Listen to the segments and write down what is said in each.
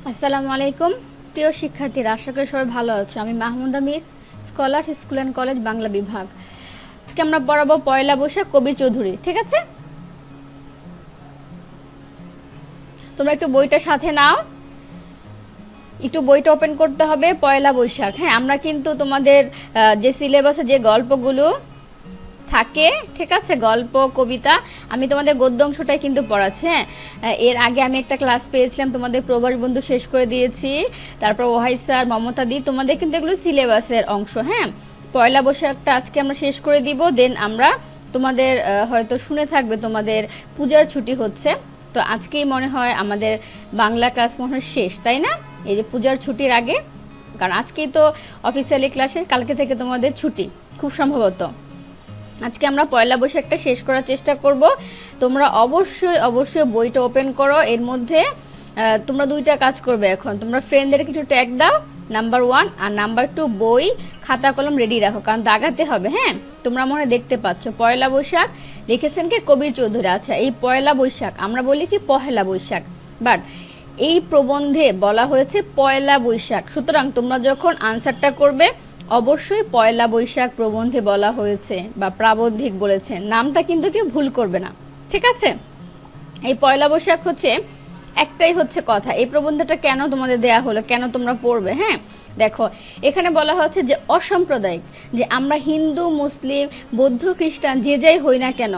আসসালামু আলাইকুম প্রিয় শিক্ষার্থীরা, আশা করি সবাই ভালো আছো। আমি Mahmuda miss, scholar, school and college, Bangla বিভাগ। আজকে আমরা পড়াবো পয়লা বৈশাখ কবির চৌধুরী। ঠিক আছে, তোমরা একটু বইটা সাথে নাও, একটু বইটা ওপেন করতে হবে। পয়লা বৈশাখ, হ্যাঁ, আমরা কিন্তু তোমাদের যে সিলেবাসে যে গল্পগুলো থাকে, ঠিক আছে, গল্প কবিতা, আমি তোমাদের গদ্য অংশটাই কিন্তু পড়াচ্ছি। হ্যাঁ, এর আগে আমি একটা ক্লাস পেয়েছিলাম, তোমাদের প্রবাস বন্ধু শেষ করে দিয়েছি, তারপর ওহাই স্যার, মমতা দি, তোমাদের কিন্তু এগুলো সিলেবাসের অংশ। হ্যাঁ, পয়লা বৈশাখটা আজকে আমরা শেষ করে দিব, দেন আমরা তোমাদের হয়তো শুনে থাকবে তোমাদের পূজার ছুটি হচ্ছে, তো আজকেই মনে হয় আমাদের বাংলা ক্লাস মনে হয় শেষ, তাই না? এই যে পূজার ছুটির আগে, কারণ আজকেই তো অফিসিয়ালি ক্লাসে, কালকে থেকে তোমাদের ছুটি খুব সম্ভবত। আজকে আমরা পয়লা বৈশাখটা শেষ করার চেষ্টা করব। তোমরা অবশ্যই অবশ্যই বইটা ওপেন করো। এর মধ্যে তোমরা দুইটা কাজ করবে এখন, তোমরা ফ্রেন্ডদের কিছু ট্যাগ দাও, নাম্বার 1 আর নাম্বার 2 বই খাতা কলম রেডি রাখো, কারণ দাগাতে হবে। হ্যাঁ, তোমরা মনে দেখতে পাচ্ছ পয়লা বৈশাখ লিখেছেন কে? কবির চৌধুরী। আচ্ছা, এই পয়লা বৈশাখ আমরা বলি কি পহেলা বৈশাখ, বাট এই প্রবন্ধে বলা হয়েছে পয়লা বৈশাখ। সুতরাং তোমরা যখন আনসারটা করবে অবশ্যই পয়লা বৈশাখ প্রবন্ধে বলা হয়েছে বা প্রাবন্ধিক বলেছে, নামটা কিন্তু কেউ ভুল করবে না। ঠিক আছে, এই পয়লা বৈশাখ হচ্ছে একটাই হচ্ছে কথা, এই প্রবন্ধটা কেন তোমাদের দেয়া হলো, কেন তোমরা পড়বে? হ্যাঁ, দেখো এখানে বলা হচ্ছে যে অসাম্প্রদায়িক, যে আমরা হিন্দু, মুসলিম, বৌদ্ধ, খ্রিস্টান যে যাই হই না কেন,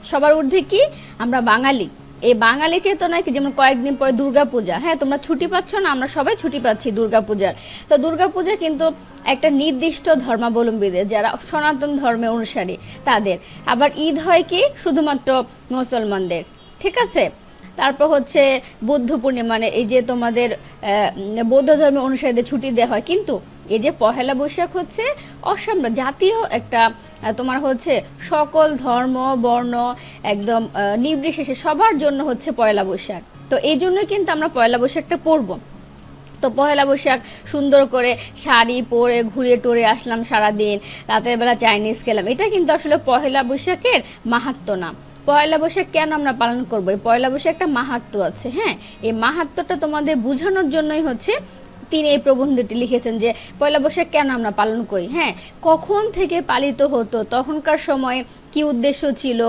সবার ঊর্ধ্বে কি আমরা বাঙালি। এই বাঙালি চেতনায় কি, যেমন কয়েকদিন পরে দুর্গাপূজা, হ্যাঁ তোমরা ছুটি পাচ্ছ না, আমরা সবাই ছুটি পাচ্ছি দুর্গাপূজার। তো দুর্গাপূজা কিন্তু একটা নির্দিষ্ট ধর্মাবলম্বীদের, যারা সনাতন ধর্মের অনুসারী তাদের। আবার ঈদ হয় কি শুধুমাত্র মুসলমানদের। ঠিক আছে, তারপর হচ্ছে বুদ্ধ পূর্ণিমা, মানে এই যে তোমাদের বৌদ্ধ ধর্মের অনুসারীদের ছুটি দেওয়া হয়। কিন্তু এই যে পহেলা বৈশাখ হচ্ছে জাতীয় একটা তোমার হচ্ছে সকল ধর্ম বর্ণ একদম নির্বিশেষে সবার জন্য হচ্ছে পয়লা বৈশাখ। তো এই জন্যই কিন্তু আমরা পয়লা বৈশাখটা পড়বো। তো পয়লা বৈশাখ সুন্দর করে শাড়ি পরে ঘুরে টুরে আসলাম সারাদিন, রাতের বেলা চাইনিজ খেলাম, এটা কিন্তু আসলে পয়লা বৈশাখের মাহাত্ম্য না। পয়লা বৈশাখ কেন আমরা পালন করবো? এই পয়লা বৈশাখ একটা মাহাত্ম্য আছে। হ্যাঁ, এই মাহাত্ম্যটা তোমাদের বোঝানোর জন্যই হচ্ছে তিনি এই প্রবন্ধটি লিখেছেন, যে পয়লা বৈশাখ কেন আমরা পালন করি। হ্যাঁ, কখন থেকে পালিত হতো, তখনকার সময়ে কি উদ্দেশ্য ছিল,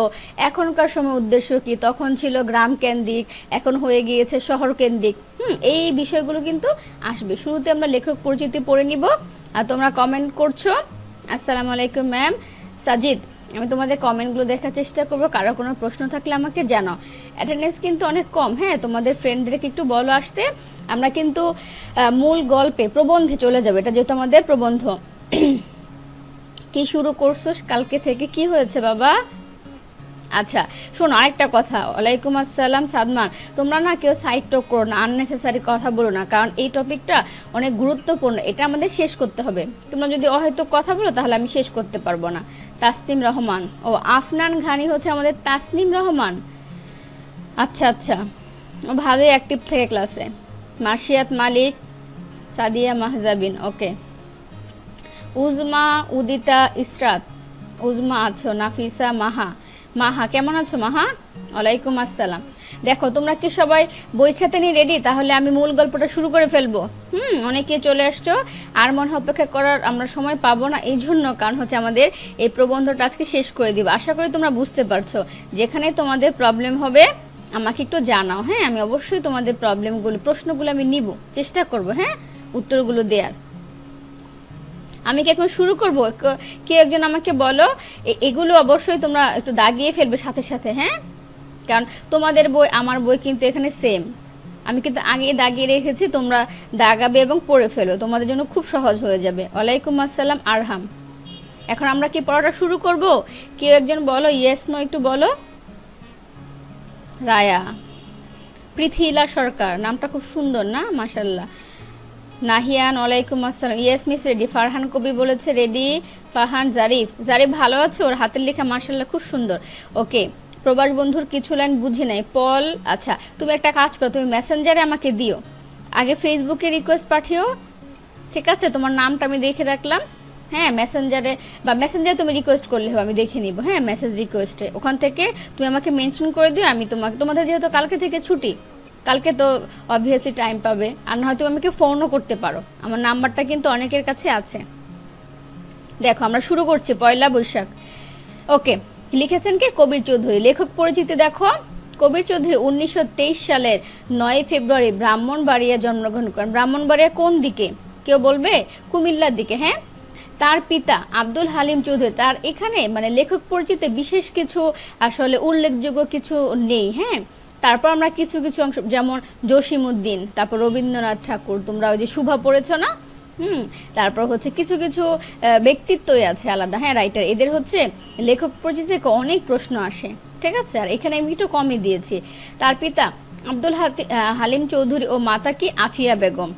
এখনকার সময় উদ্দেশ্য কি, তখন ছিল গ্রাম কেন্দ্রিক, এখন হয়ে গিয়েছে শহর কেন্দ্রিক। এই বিষয়গুলো কিন্তু আসবে। শুরুতে আমরা লেখক পরিচিতি পড়ে নিব, আর তোমরা কমেন্ট করছো। আসসালামু আলাইকুম ম্যাম সাজিদ, আমি তোমাদের কমেন্টগুলো দেখার চেষ্টা করবো, কারো কোনো প্রশ্ন থাকলে আমাকে জানাও। অ্যাটেন্ডেন্স কিন্তু অনেক কম, হ্যাঁ তোমাদের ফ্রেন্ডদেরকে একটু বলো আসতে। আমরা কিন্তু মূল গল্পে প্রবন্ধে চলে যাবে, এটা যেহেতু আমাদের প্রবন্ধ। কি শুরু করছো কালকে থেকে, কি হয়েছে বাবা? আচ্ছা শোনো, আরেকটা কথা, ওয়ালাইকুম আসসালাম সাদমান, তোমরা না কেউ সাইড টক করো না, আননেসেসারি কথা বলো না, কারণ এই টপিকটা অনেক গুরুত্বপূর্ণ, এটা আমাদের শেষ করতে হবে। তোমরা যদি অহেতুক কথা বলো তাহলে আমি শেষ করতে পারবো না। তাসনিম রহমান, ও আফনান ঘানি হচ্ছে আমাদের তাসনিম রহমান। আচ্ছা আচ্ছা, ও ভালোই অ্যাক্টিভ থেকে ক্লাসে। মার্শিয়াত মালিক, সাদিয়া মাহজাবিন, ওকে। উজমা, উদিতা, ইসরাত, উজমা আছো, নাফিসা, মাহা, মাহা কেমন আছো মাহা? ওয়ালাইকুম আসসালাম। দেখো তোমরা কি সবাই বই খাতা নিয়ে রেডি? তাহলে আমি মূল গল্পটা শুরু করে ফেলবো। অনেকে চলে আসছো, আর মনে অপেক্ষা করার আমরা সময় পাবো না, এই জন্য, কারণ হচ্ছে আমাদের এই প্রবন্ধটা আজকে শেষ করে দিব। আশা করি তোমরা বুঝতে পারছো, যেখানে তোমাদের প্রবলেম হবে আমাকে একটু জানাও। হ্যাঁ, আমি অবশ্যই তোমাদের প্রবলেমগুলো, প্রশ্নগুলো আমি নিব, চেষ্টা করব, হ্যাঁ উত্তরগুলো দেওয়ার। আমি কি এখন শুরু করব? কেউ একজন আমাকে বলো। এগুলো অবশ্যই তোমরা একটু দাগিয়ে ফেলবে সাথে সাথে, হ্যাঁ, কারণ তোমাদের বই আমার বই কিন্তু এখানে সেম, আমি কিন্তু আগে দাগিয়ে রেখেছি, তোমরা দাগাবে এবং পড়ে ফেলো, তোমাদের জন্য খুব সহজ হয়ে যাবে। ওয়ালাইকুম আসসালাম আরহাম। এখন আমরা কি পড়াটা শুরু করব? কেউ একজন বলো, ইয়েস নো একটু বলো। রায়া, পৃথিলা সরকার, নামটা খুব সুন্দর না, মাশাল্লাহ। নাহিয়ান, ওয়ালাইকুম আসসালাম। Yes miss ready. ফারহান কবি বলেছে রেডি। ফাহান, জারিফ, জারিফ ভালো আছো? ওর হাতের লেখা মাশাল্লাহ খুব সুন্দর। ওকে, প্রবাস বন্ধুর কিছু লাইন বুঝি নাই পল। আচ্ছা তুমি একটা কাজ করো, তুমি মেসেঞ্জারে আমাকে দিও, আগে ফেসবুকে রিকোয়েস্ট পাঠিও, ঠিক আছে? তোমার নামটা আমি দেখে রাখলাম। হ্যাঁ, মেসেঞ্জারে বা মেসেঞ্জারে তুমি রিকোয়েস্ট করলে হবে, আমি দেখে নিব। হ্যাঁ, মেসেজ রিকোয়েস্টে ওখান থেকে তুমি আমাকে মেনশন করে দিও, আমি তোমাকে, তোমাদের যেহেতু কালকে থেকে ছুটি, কালকে তো অবভিয়াসলি টাইম পাবে, আর না হয়তো আমাকে ফোনও করতে পারো, আমার নাম্বারটা কিন্তু অনেকের কাছে আছে। দেখো আমরা শুরু করছি পয়লা বৈশাখ। ওকে, লিখেছেন কে? কবির চৌধুরী। লেখক পরিচিতি দেখো, কবির চৌধুরী 1923 সালের 9 ফেব্রুয়ারি ব্রাহ্মণবাড়িয়া জন্মগ্রহণ করেন। ব্রাহ্মণবাড়িয়া কোন দিকে কেউ বলবে? কুমিল্লার দিকে। হ্যাঁ, তার পিতা আব্দুল হালিম চৌধুরী। তার এখানে মানে লেখক পরিচিতি বিশেষ কিছু আসলে উল্লেখযোগ্য কিছু নেই। হ্যাঁ, তারপর আমরা কিছু কিছু অংশ, যেমন জসিমউদ্দিন, তারপর রবীন্দ্রনাথ ঠাকুর, তোমরা ওই যে শুভা পড়েছো না, তারপর হচ্ছে কিছু কিছু ব্যক্তিত্বই আছে আলাদা, হ্যাঁ, রাইটার, এদের হচ্ছে লেখক পরিচিতি থেকে অনেক প্রশ্ন আসে, ঠিক আছে। আর এখানে আমি একটু কমই দিয়েছি। তার পিতা আব্দুল হালিম চৌধুরী ও মাতা কি? আফিয়া বেগম।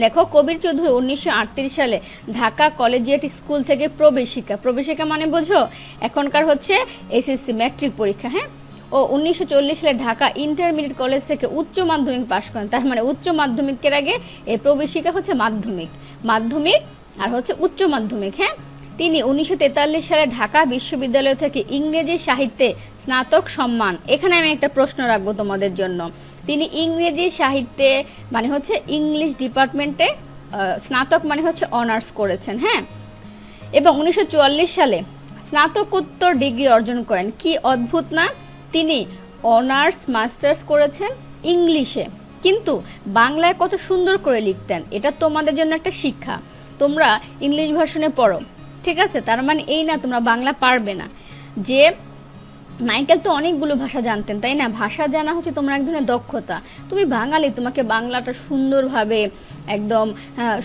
দেখো, কবির চৌধুরী 1938 সালে ঢাকা কলেজিয়েট স্কুল থেকে প্রবেশিকা, প্রবেশিকা মানে বোঝো এখনকার হচ্ছে এসএসসি ম্যাট্রিক পরীক্ষা, হ্যাঁ, ও 1940 সালে ঢাকা ইন্টারমিডিয়েট কলেজ থেকে উচ্চ মাধ্যমিক পাশ করেন। তার মানে উচ্চ মাধ্যমিকের আগে এই প্রবেশিকা হচ্ছে মাধ্যমিক, মাধ্যমিক আর হচ্ছে উচ্চ মাধ্যমিক। হ্যাঁ, তিনি 1943 সালে ঢাকা বিশ্ববিদ্যালয় থেকে ইংরেজি সাহিত্যে স্নাতক সম্মান। এখানে আমি একটা প্রশ্ন রাখবো তোমাদের জন্য। তিনি ইংরেজি সাহিত্যে মানে হচ্ছে ইংলিশ ডিপার্টমেন্টে স্নাতক মানে হচ্ছে অনার্স করেছেন। হ্যাঁ, এবং 1944 সালে স্নাতকোত্তর ডিগ্রি অর্জন করেন। কি অদ্ভুত না, তিনি অনার্স মাস্টার্স করেছেন ইংলিশে, কিন্তু বাংলায় কত সুন্দর করে লিখতেন। এটা তোমাদের জন্য একটা শিক্ষা, তোমরা ইংলিশ ভার্সনে পড়ো, ঠিক আছে, তার মানে এই না তোমরা বাংলা পারবে না। যে মাইকেল তো অনেকগুলো ভাষা জানতেন, তাই না? ভাষা জানা হচ্ছে তোমার এক ধরনের দক্ষতা। তুমি বাঙালি, তোমাকে বাংলাটা সুন্দরভাবে একদম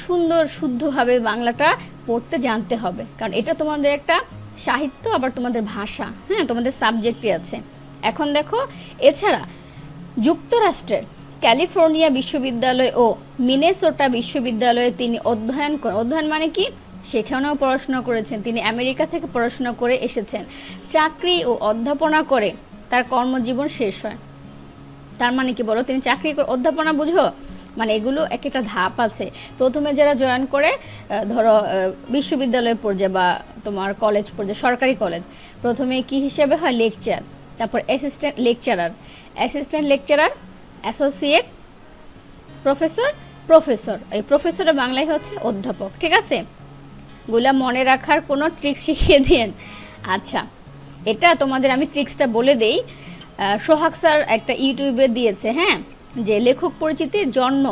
সুন্দর শুদ্ধভাবে বাংলাটা পড়তে জানতে হবে, কারণ এটা তোমাদের একটা সাহিত্য, আবার তোমাদের ভাষা, হ্যাঁ, তোমাদের সাবজেক্টই আছে। এখন দেখো, এছাড়া যুক্তরাষ্ট্রের ক্যালিফোর্নিয়া বিশ্ববিদ্যালয় ও মিনেসোটা বিশ্ববিদ্যালয়ে তিনি অধ্যয়ন করেন। অধ্যয়ন মানে কি? সেখানেও পড়াশোনা করেছেন। তিনি আমেরিকা থেকে পড়াশোনা করে এসেছেন। চাকরি ও অধ্যাপনা করে তার কর্মজীবন শেষ হয়। তার মানে কি বলো, তিনি চাকরি অধ্যাপনা বুঝো, মানে এগুলো এক একটা ধাপ আছে। প্রথমে যারা জয়েন করে ধরো বিশ্ববিদ্যালয় পর্যায়ে বা তোমার কলেজ পর্যায়ে, সরকারি কলেজ, প্রথমে কি হিসেবে হয়? লেকচার, তারপর assistant lecturer, assistant lecturer, associate professor, professor. এই প্রফেসরের বাংলায় হচ্ছে অধ্যাপক, ঠিক আছে। গুলা মনে রাখার কোনো ট্রিক শিখিয়ে দিন। আচ্ছা, এটা তোমাদের আমি ট্রিক্সটা বলে দেই। সোহাগ স্যার একটা ইউটিউবে দিয়েছে, হ্যাঁ, যে লেখক পরিচিতির জন্ম,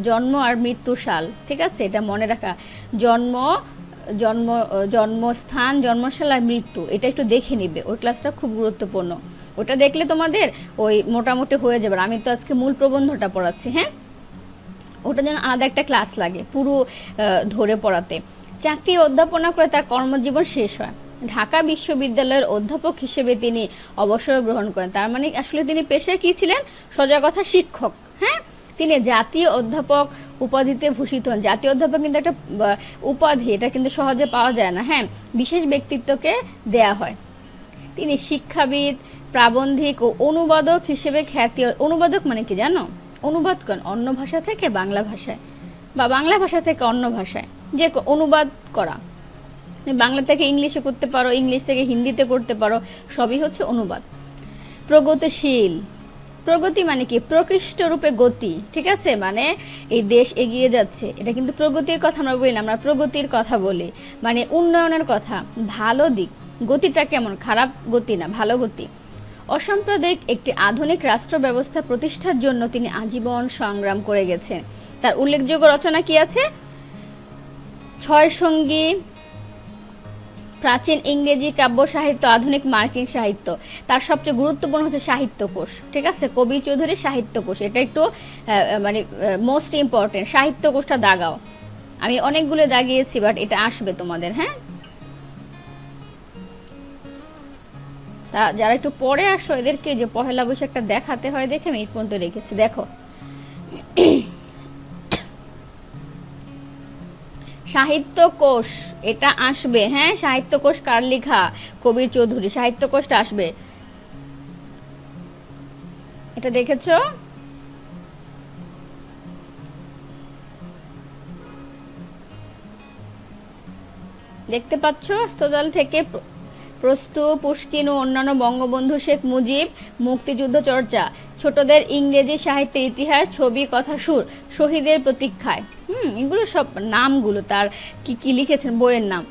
জন্ম আর মৃত্যু সাল, ঠিক আছে, এটা মনে রাখা। জন্ম, জন্ম, জন্মস্থান, জন্মশাল আর মৃত্যু, এটা একটু দেখে নিবে, ওই ক্লাসটা খুব গুরুত্বপূর্ণ। ওটা দেখলে তোমাদের ওই মোটামুটি হয়ে যাবে। আমি তো আজকে মূল প্রবন্ধটা পড়াচ্ছি, হ্যাঁ, ওটা যেন আলাদা একটা ক্লাস লাগে পুরো ধরে পড়াতে। চাকরি অধ্যাপনা করে তার কর্মজীবন শেষ হয়। ঢাকা বিশ্ববিদ্যালয়ের অধ্যাপক হিসেবে তিনি অবসর গ্রহণ করেন। তার মানে আসলে তিনি পেশায় কি ছিলেন? সোজা কথা শিক্ষক। হ্যাঁ, তিনি জাতীয় অধ্যাপক উপাধিতে ভূষিত হন। জাতীয় অধ্যাপক কিন্তু একটা উপাধি, এটা কিন্তু সহজে পাওয়া যায় না, হ্যাঁ, বিশেষ ব্যক্তিত্বকে দেয়া হয়। তিনি শিক্ষাবিদ, প্রাবন্ধিক ও অনুবাদক হিসেবে খ্যাতি। অনুবাদক মানে কি জানো? অনুবাদ করেন অন্য ভাষা থেকে বাংলা ভাষায় বা বাংলা ভাষা থেকে অন্য ভাষায়, যে অনুবাদ করা। বাংলা থেকে ইংলিশে করতে পারো, ইংলিশ থেকে হিন্দিতে করতে পারো, সবই হচ্ছে অনুবাদ। প্রগতিশীল, প্রগতি মানে কি? প্রকৃষ্ট রূপে গতি, ঠিক আছে, মানে এই দেশ এগিয়ে যাচ্ছে, এটা কিন্তু প্রগতির কথা আমরা বলি না, আমরা প্রগতির কথা বলি, মানে উন্নয়নের কথা, ভালো দিক। গতিটা কেমন? খারাপ গতি না, ভালো গতি। অসাম্প্রদায়িক একটি আধুনিক রাষ্ট্র ব্যবস্থা প্রতিষ্ঠার জন্য তিনি আজীবন সংগ্রাম করে গেছেন। তার উল্লেখযোগ্য রচনা কি আছে? ছয় সঙ্গী, প্রাচীন ইংরেজি কাব্য সাহিত্য, আধুনিক মার্কিন সাহিত্য। তার সবচেয়ে গুরুত্বপূর্ণ হচ্ছে সাহিত্যকোষ, ঠিক আছে, কবি চৌধুরীর সাহিত্যকোষ, এটা একটু মানে মোস্ট ইম্পর্টেন্ট। সাহিত্যকোষটা দাগাও, আমি অনেকগুলো দাগিয়েছি, বাট এটা আসবে তোমাদের। হ্যাঁ, তা যারা একটু পরে আসো এদেরকে যে পহেলা বৈশাখটা দেখাতে হয় দেখে আমি এই পর্যন্ত রেখেছি। দেখো, সাহিত্যকোষ এটা আসবে, হ্যাঁ, সাহিত্যকোষ কার লেখা? কবির চৌধুরী, সাহিত্যকোষটা আসবে, এটা দেখেছো? দেখতে পাচ্ছ? স্থল থেকে প্রস্তু, পুশকিন ও অন্যান্য, বঙ্গবন্ধু শেখ মুজিব, মুক্তিযুদ্ধ চর্চা, ছোটদের ইংরেজি সাহিত্যের ইতিহাস, ছবি, কথা, সুর, শহীদের প্রতীক্ষায়। এগুলো সব নামগুলো তার কি কি লিখেছেন বইয়ের নাম।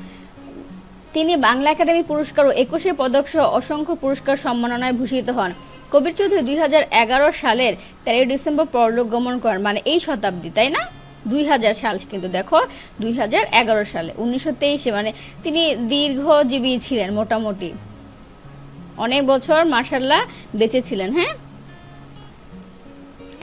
তিনি বাংলা একাডেমি পুরস্কার ও 21 পদক সহ অসংখ্য পুরস্কার সম্মাননায় ভূষিত হন। কবির চৌধুরী 2011 সালের 13 ডিসেম্বর পরলোক গমন করেন, মানে এই শতাব্দী, তাই না? 2000 সাল, কিন্তু দেখো 2011 সালে, 1923-এ, মানে তিনি দীর্ঘজীবী ছিলেন, মোটামুটি অনেক বছর মাশাআল্লাহ বেঁচে ছিলেন। হ্যাঁ,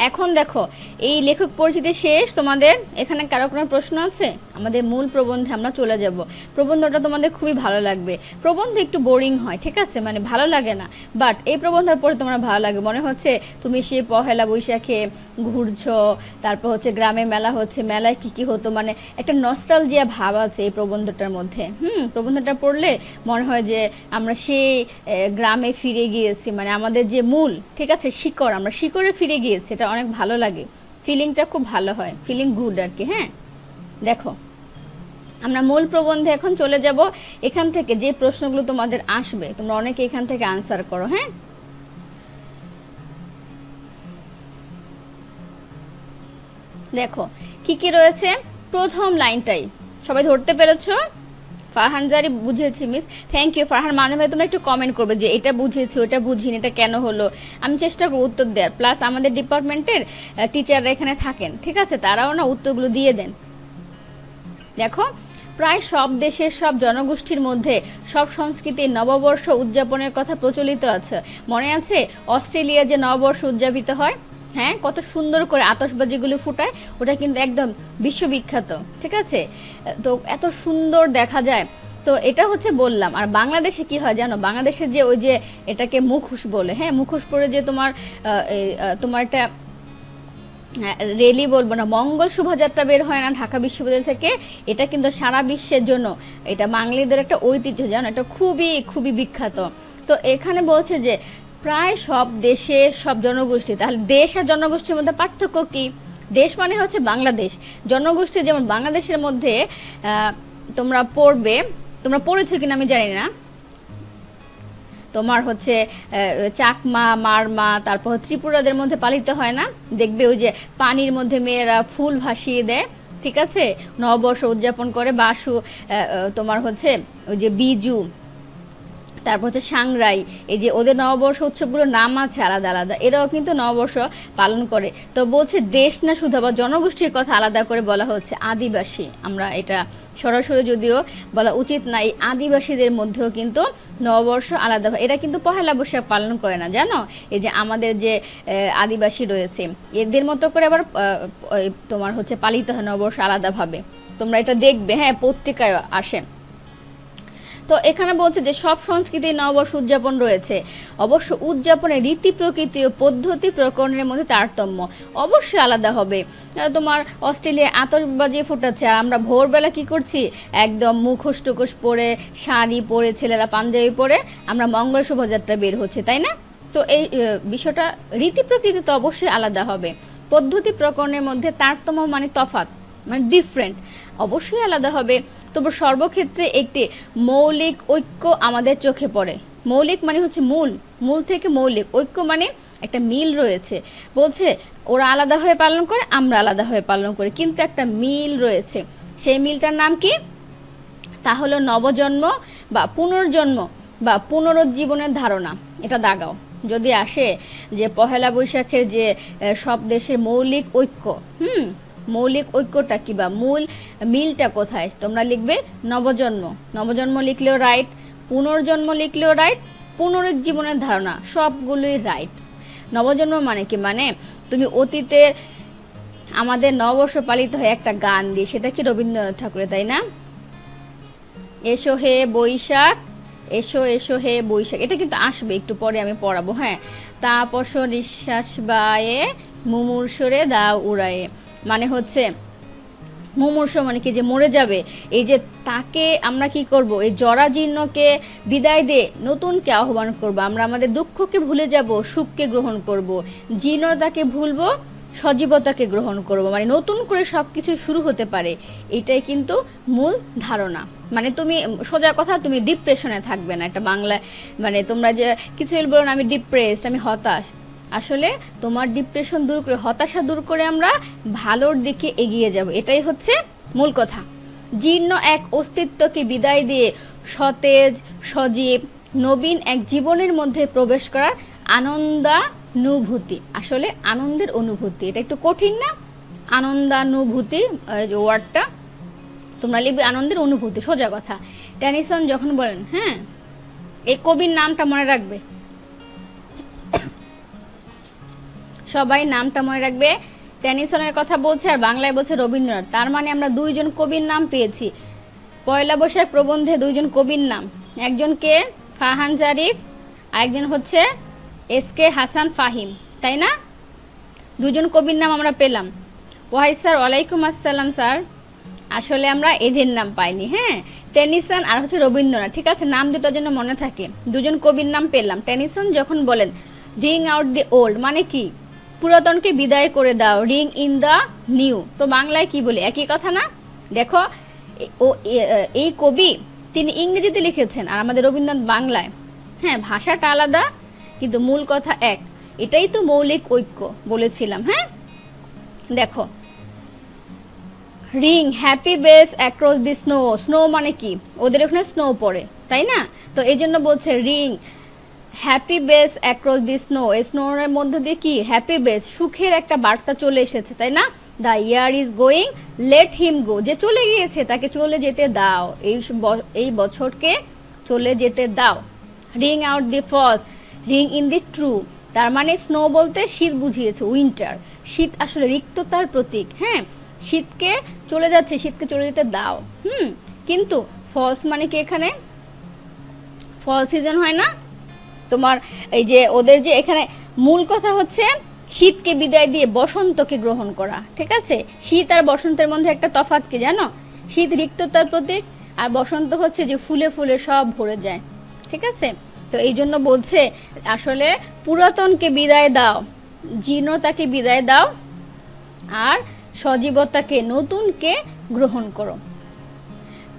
এখন দেখো এই লেখক পরিচিতি শেষ। তোমাদের এখানে কারো কোনো প্রশ্ন আছে? আমাদের মূল প্রবন্ধে আমরা চলে যাব। প্রবন্ধটা তোমাদের খুবই ভালো লাগবে। প্রবন্ধ একটু বোরিং হয়, ঠিক আছে, মানে ভালো লাগে না, বাট এই প্রবন্ধের পরে তোমার ভালো লাগে, মনে হচ্ছে তুমি সেই পহেলা বৈশাখে ঘুরছো, তারপর হচ্ছে গ্রামে মেলা হচ্ছে, মেলায় কি কি হতো, মানে একটা নস্টালজিয়া ভাব আছে এই প্রবন্ধটার মধ্যে। প্রবন্ধটা পড়লে মনে হয় যে আমরা সেই গ্রামে ফিরে গিয়েছি, মানে আমাদের যে মূল, ঠিক আছে, শিকড়, আমরা শিকড়ে ফিরে গিয়েছি। এটা অনেক ভালো লাগে, ফিলিংটা খুব ভালো হয়, ফিলিং গুড আর কি। হ্যাঁ, দেখো আমরা মূল প্রবন্ধে এখন চলে যাব। এখান থেকে যে প্রশ্নগুলো তোমাদের আসবে তোমরা অনেকে এখান থেকে আনসার করো। হ্যাঁ, দেখো কি কি রয়েছে। প্রথম লাইনটাই সবাই ধরতে পেরেছো? ফারহান জারি, বুঝেছি মিস, থ্যাংক ইউ। ফারহান মানে ভাই তোমরা একটু কমেন্ট করবে যে এটা বুঝেছি, ওটা বুঝিনি, এটা কেন হলো। আমি চেষ্টা করব উত্তর দেওয়ার, প্লাস আমাদের ডিপার্টমেন্টের টিচাররা এখানে থাকেন, ঠিক আছে, তারাও না উত্তরগুলো দিয়ে দেন। দেখো, প্রায় সব দেশের সব জনগোষ্ঠীর মধ্যে সব সংস্কৃতির নববর্ষ উদযাপনের কথা প্রচলিত আছে। মনে আছে অস্ট্রেলিয়া যে নববর্ষ উদযাপিত হয়? হ্যাঁ, কত সুন্দর করে আতশবাজিগুলো ফুটায়, ওটা কিন্তু একদম বিশ্ববিখ্যাত, ঠিক আছে, তো এত সুন্দর দেখা যায়। তো এটা হচ্ছে বললাম। আর বাংলাদেশে কি হয় জানো? বাংলাদেশে যে ওই যে এটাকে মুখোশ বলে, হ্যাঁ, মুখোশ পরে যে তোমার একটা রেলি বলবো না, মঙ্গল শোভাযাত্রা বের হয় না ঢাকা বিশ্ববিদ্যালয় থেকে, এটা কিন্তু সারা বিশ্বের জন্য এটা বাঙালিদের একটা ঐতিহ্য, জানো, এটা খুবই খুবই বিখ্যাত। তো এখানে বলছে যে প্রায় সব দেশে সব জনগোষ্ঠী, তাহলে দেশ আর জনগোষ্ঠীর মধ্যে পার্থক্য কি? দেশ মানে হচ্ছে বাংলাদেশ, জনগোষ্ঠী যেমন বাংলাদেশের মধ্যে তোমরা পড়বে, তোমরা পড়েছো কিনা আমি জানি না, তোমার হচ্ছে চাকমা, মারমা, তারপর ত্রিপুরাদের মধ্যে পালিত হয় না, দেখবে ওই যে পানির মধ্যে মেয়েরা ফুল ভাসিয়ে দেয়, ঠিক আছে, নববর্ষ উদযাপন করে। বাসু, তোমার হচ্ছে ওই যে বিজু, তারপর হচ্ছে সাংরাই, এই যে ওদের নববর্ষ উৎসবগুলোর নাম আছে আলাদা আলাদা, এরাও কিন্তু নববর্ষ পালন করে। তো বলছে দেশ না শুধু, আবার জনগোষ্ঠীর কথা আলাদা করে বলা হচ্ছে, আদিবাসী, আমরা এটা সরাসরি যদিও বলা উচিত না, এই আদিবাসীদের মধ্যেও কিন্তু নববর্ষ আলাদা হয়। এরা কিন্তু পহেলা বৈশাখ পালন করে না, জানো, এই যে আমাদের যে আদিবাসী রয়েছে এদের মতো করে আবার তোমার হচ্ছে পালিত হয় নববর্ষ আলাদাভাবে। তোমরা এটা দেখবে, হ্যাঁ, পত্রিকায় আসে। তো এখানে বলছে যে সব সংস্কৃতির নববর্ষ উদযাপন রয়েছে, অবশ্য উদযাপনের রীতি, প্রকৃতি ও পদ্ধতি প্রকরণের মধ্যে তারতম্য অবশ্যই আলাদা হবে। তোমার অস্ট্রেলিয়া আতশবাজি ফুটাচ্ছে, আর আমরা ভোরবেলা কি করছি, একদম মুখোশ টুখোশ পরে, শাড়ি পরে, ছেলেরা পাঞ্জাবি পরে আমরা মঙ্গল শোভাযাত্রা বের হচ্ছে, তাই না? তো এই বিষয়টা রীতি প্রকৃতি তো অবশ্যই আলাদা হবে, পদ্ধতি প্রকরণের মধ্যে তারতম্য মানে তফাৎ, মানে ডিফারেন্ট, অবশ্যই আলাদা হবে। তবে সর্বক্ষেত্রে একটি মৌলিক ঐক্য আমাদের চোখে পড়ে। মৌলিক মানে হচ্ছে মূল, মূল থেকে মৌলিক, ঐক্য মানে একটা মিল রয়েছে। বলছে ওরা আলাদা হয়ে পালন করে, আমরা আলাদা হয়ে পালন করি, কিন্তু একটা মিল রয়েছে। সেই মিলটার নাম কি? তা হলো নবজন্ম বা পুনর্জন্ম বা পুনরুজ্জীবনের ধারণা। এটা দাগাও যদি আসে যে পহেলা বৈশাখের যে সব দেশের মৌলিক ঐক্য, মৌলিক ঐক্যটা কি বা মূল মিলটা কোথায়, তোমরা লিখবে নবজন্ম। নবজন্ম লিখলেও রাইট, পুনর্জন্ম লিখলেও রাইট, পুনরুজ্জীবনের ধারণা, সবগুলোই রাইট। নবজন্ম মানে কি? মানে তুমি অতীতে আমাদের নববর্ষ পালিত হয় একটা গান দিয়ে, সেটা কি রবীন্দ্রনাথ ঠাকুরের, তাই না? এসো হে বৈশাখ, এসো এসো হে বৈশাখ, এটা কিন্তু আসবে একটু পরে, আমি পড়াবো। হ্যাঁ, তাপস নিঃশ্বাস বায়ে মুমূর্ষরে দাও উড়ায়ে, মানে হচ্ছে মুমূর্ষ মানে কি, যে মরে যাবে, এই যে তাকে আমরা কি করব, এই জরাজীর্ণকে বিদায় দিয়ে নতুনকে আহ্বান করব। আমরা আমাদের দুঃখকে ভুলে যাব, সুখকে গ্রহণ করব, জীর্ণতাকে ভুলবো, সজীবতাকে গ্রহণ করব, মানে নতুন করে সবকিছু শুরু হতে পারে, এটাই কিন্তু মূল ধারণা। মানে তুমি সোজা কথা, তুমি ডিপ্রেশনে থাকবে না, এটা বাংলা, মানে তোমরা যে কিছু বলো না আমি ডিপ্রেসড, আমি হতাশ, আসলে তোমার ডিপ্রেশন দূর করে, হতাশা দূর করে আমরা ভালোর দিকে এগিয়ে যাব, এটাই হচ্ছে মূল কথা। জীর্ণ এক অস্তিত্বকে বিদায় দিয়ে সতেজ, সজীব, নবীন এক জীবনের মধ্যে প্রবেশ করার আনন্দানুভূতি, আসলে আনন্দের অনুভূতি, এটা একটু কঠিন না? আনন্দানুভূতি ওয়ার্ডটা তোমরা লিখবে আনন্দের অনুভূতি, সোজা কথা। টেনিসন যখন বলেন, হ্যাঁ এই কবির নামটা মনে রাখবে, সবাই নামটা মনে রাখবে। টেনিসনের কথা বলছে আর বাংলায় বলছে রবীন্দ্রনাথ, তার মানে আমরা দুইজন কবির নাম পেয়েছি। পয়লা বৈশাখ প্রবন্ধে দুইজন কবির নাম, একজন কে ফারহান জারিফ, আরেকজন হচ্ছে এস কে হাসান ফাহিম, তাই না? দুজন কবির নাম আমরা পেলাম। ওয়াহিদ স্যার ওয়ালাইকুম আসসালাম স্যার, আসলে আমরা এদের নাম পাইনি, হ্যাঁ টেনিসন আর হচ্ছে রবীন্দ্রনাথ, ঠিক আছে, নাম দুটোর জন্য মনে থাকে, দুজন কবির নাম পেলাম। টেনিসন যখন বলেন রিং আউট দি ওল্ড, মানে কি পুরাতনকে বিদায় করে দাও, রিং ইন দা নিউ, তো বাংলায় কি বলি, একই কথা না? দেখো ও এই কবি তিনি ইংরেজিতে লিখেছেন আর আমাদের রবীন্দ্রনাথ বাংলায়, হ্যাঁ ভাষাটা আলাদা কিন্তু মূল কথা এক, এটাই তো মৌলিক ঐক্য বলেছিলাম। হ্যাঁ দেখো রিং হ্যাপি বেস অ্যাক্রস দি স্নো, স্নো মানে কি ওদের ওখানে স্নো পড়ে, তাই না? তো এই জন্য বলছে রিং হ্যাপি বেস অ্যাক্রস দি স্নো, এই স্নোর মধ্যে দিয়ে কি হ্যাপি বেস, সুখের একটা বার্তা চলে এসেছে, তাই না? The year is going let him go, যে চলে গিয়েছে তাকে চলে যেতে দাও, এই বছরকে চলে যেতে দাও। Ring out the false, ring in the true, তার মানে স্নো বলতে শীত বুঝিয়েছে, উইন্টার, শীত আসলে রিক্ততার প্রতীক, হ্যাঁ শীতকে চলে যাচ্ছে, শীতকে চলে যেতে দাও। কিন্তু ফলস মানে কি এখানে ফল সিজন হয় না তোমার, এই যে ওদের যে এখানে মূল কথা হচ্ছে শীতকে বিদায় দিয়ে বসন্তকে গ্রহণ করা, ঠিক আছে? শীত আর বসন্তের মধ্যে একটা তফাৎ কি জানো? শীত রিক্ততার প্রতীক আর বসন্ত হচ্ছে যে ফুলে ফুলে সব ভরে যায়, ঠিক আছে? তো এই জন্য বলছে আসলে পুরাতনকে বিদায় দাও, জীর্ণতাকে বিদায় দাও আর সজীবতাকে নতুনকে গ্রহণ করো।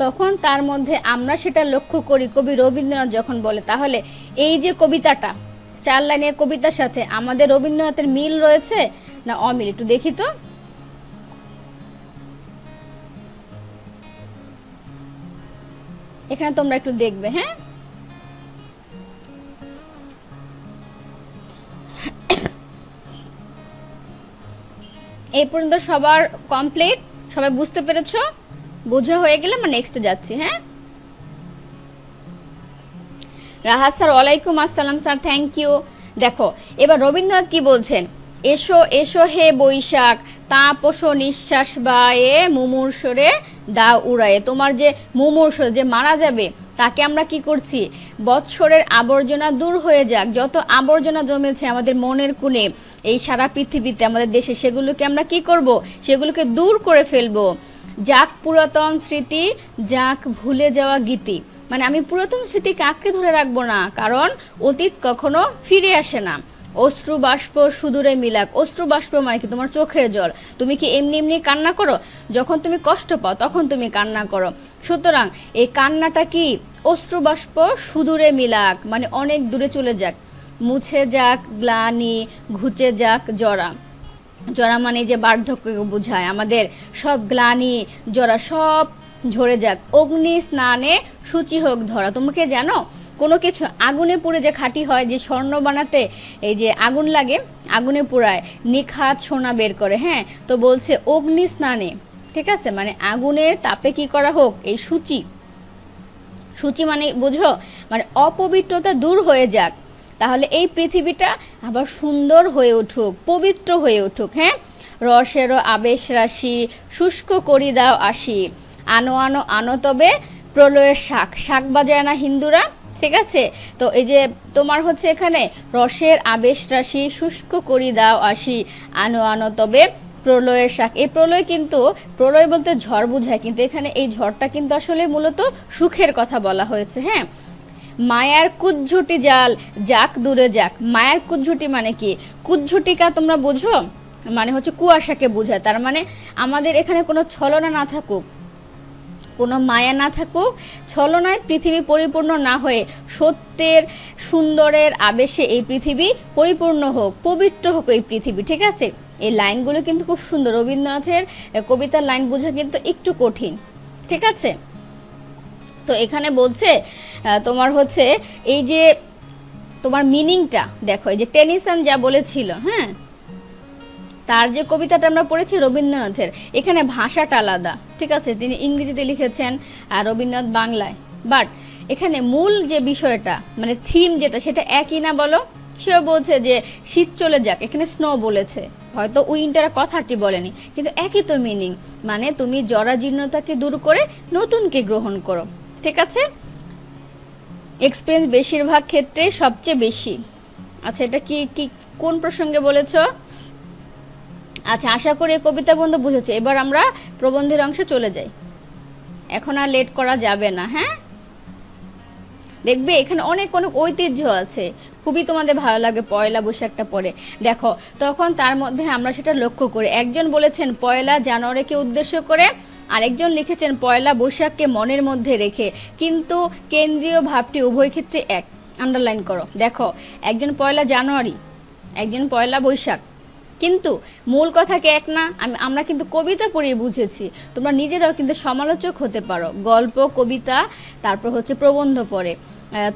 তখন তার মধ্যে আমরা সেটা লক্ষ্য করি কবি রবীন্দ্রনাথ যখন বলে, তাহলে এই যে কবিতাটা 4 লাইনের কবিতার সাথে আমাদের রবীন্দ্রনাথের মিল রয়েছে না অমিল, একটু দেখি তো। এখানে তোমরা একটু দেখবে, হ্যাঁ এই পর্যন্ত সবার কমপ্লিট, সবাই বুঝতে পেরেছো? বোঝা হয়ে গেলে আমরা নেক্সটে যাচ্ছি। হ্যাঁ রাহাত স্যার ওয়ালাইকুম আসসালাম স্যার, থ্যাংক ইউ। দেখো এবার রবীন্দ্রনাথ কি বলছেন, এসো এসো হে বৈশাখ, তাপস নিঃশ্বাস বায়ে মুমূর্ষরে দাও উড়ায়ে, তোমার যে মুমূর্ষ যে মারা যাবে তাকে আমরা কি করছি, বৎসরের আবর্জনা দূর হয়ে যাক, যত আবর্জনা জমেছে আমাদের মনের কোণে এই সারা পৃথিবীতে আমাদের দেশে, সেগুলোকে আমরা কি করব, সেগুলোকে দূর করে ফেলবো। যাক পুরাতন স্মৃতি, যাক ভুলে যাওয়া গীতি, মানে আমি পুরাতন স্মৃতিকে আঁকড়ে ধরে রাখবো না, কারণ অতীত কখনো ফিরে আসে না। অশ্রু বাষ্প সুদূরে মিলাক, অশ্রু বাষ্প মানে কি তোমার চোখের জল, তুমি কি এমনি এমনি কান্না করো? যখন তুমি কষ্ট পাও তখন তুমি কান্না করো, সুতরাং এই কান্নাটা কি অশ্রু বাষ্প সুদূরে মিলাক, মানে অনেক দূরে চলে যাক। মুছে যাক গ্লানি, ঘুচে যাক জরা, জরা মানে যে বার্ধক্য বোঝায়, আমাদের সব গ্লানি জরা সব ঝরে যাক। অগ্নি স্নানে সূচি হোক ধরা, তোমাকে জানো কোনো কিছু আগুনে পুড়ে যে খাঁটি হয়, যে স্বর্ণ বানাতে এই যে আগুন লাগে, আগুনে পোড়ায় নিখাত সোনা বের করে, হ্যাঁ তো বলছে অগ্নি স্নানে, ঠিক আছে, মানে আগুনের তাপে কি করা হোক, এই সূচি, সূচি মানে বুঝো মানে অপবিত্রতা দূর হয়ে যাক, তাহলে এই পৃথিবীটা আবার সুন্দর হয়ে উঠুক, পবিত্র হয়ে উঠুক। হ্যাঁ রসেরও আবেশ রাশি, শুষ্ক করি দাও আসি, আনো আনো আনো তবে প্রলয়ের শাক, শাক বাজায় না হিন্দুরা, ঠিক আছে? তো এই যে তোমার হচ্ছে এখানে রসের আবেশ রাশি, শুষ্ক করি দাও আসি, আনো আনো তবে প্রলয়ের শাক, এই প্রলয় কিন্তু প্রলয় বলতে ঝড় বোঝায়, কিন্তু এখানে এই ঝড়টা কিন্তু আসলে মূলত সুখের কথা বলা হয়েছে। হ্যাঁ মায়ার কুজ্ঝুটি জাল যাক দূরে যাক, মায়ার কুজ্ঝুটি মানে কি, কুজ্ঝুটিকা তোমরা বোঝো, মানে হচ্ছে কুয়াশাকে বোঝায়। তার মানে আমাদের এখানে কোনো ছলনা না থাকুক, কোনো মায়া না থাকুক, ছলনায় পৃথিবী পরিপূর্ণ না হয়ে সত্যের সুন্দরের আবেশে এই পৃথিবী পরিপূর্ণ হোক, পবিত্র হোক এই পৃথিবী। ঠিক আছে, এই লাইনগুলো কিন্তু খুব সুন্দর। রবীন্দ্রনাথের কবিতার লাইন বোঝা কিন্তু একটু কঠিন। ঠিক আছে, তো এখানে বলছে তোমার হচ্ছে এই যে তোমার মিনিংটা দেখো, এই যে টেনিসন যা বলেছিল, হ্যাঁ, তার যে কবিতাটা আমরা পড়েছি রবীন্দ্রনাথের, এখানে ভাষাটা আলাদা। ঠিক আছে, তিনি ইংরেজিতে লিখেছেন আর রবীন্দ্রনাথ বাংলায়, বাট এখানে মূল যে বিষয়টা মানে থিম যেটা, সেটা একই না বলো? সেও বলছে যে শীত চলে যাক, এখানে স্নো বলেছে, হয়তো উইন্টার কথাটি বলেনি, কিন্তু একই তো মিনিং, মানে তুমি জরাজীর্ণতাকে দূর করে নতুনকে গ্রহণ করো। ঠিক আছে, এক্সপিরিয়েন্স বেশিরভাগ ক্ষেত্রে সবচেয়ে বেশি। আচ্ছা, এটা কি কি কোন প্রসঙ্গে বলেছো? আচ্ছা, আশা করি কবিতা বন্ধু বুঝেছে। এবার আমরা প্রবন্ধের অংশে চলে যাই, এখন আর লেট করা যাবে না। হ্যাঁ, দেখবে এখানে অনেক অনেক ঐতিহ্য আছে, খুবই তোমাদের ভালো লাগে পয়লা বৈশাখটা পরে। দেখো, তখন তার মধ্যে আমরা সেটা লক্ষ্য করি। একজন বলেছেন পয়লা জানুয়ারিকে উদ্দেশ্য করে, আরেকজন লিখেছেন পয়লা বৈশাখকে মনের মধ্যে রেখে, কিন্তু কেন্দ্রীয় ভাবটি উভয় ক্ষেত্রে এক। আন্ডারলাইন করো। দেখো, একজন পয়লা জানুয়ারি, একজন পয়লা বৈশাখ, কিন্তু মূল কথা কি এক না? আমরা কিন্তু কবিতা পড়ে বুঝেছি, তোমরা নিজেরাও কিন্তু সমালোচক হতে পারো। গল্প, কবিতা, তারপর হচ্ছে প্রবন্ধ পড়ে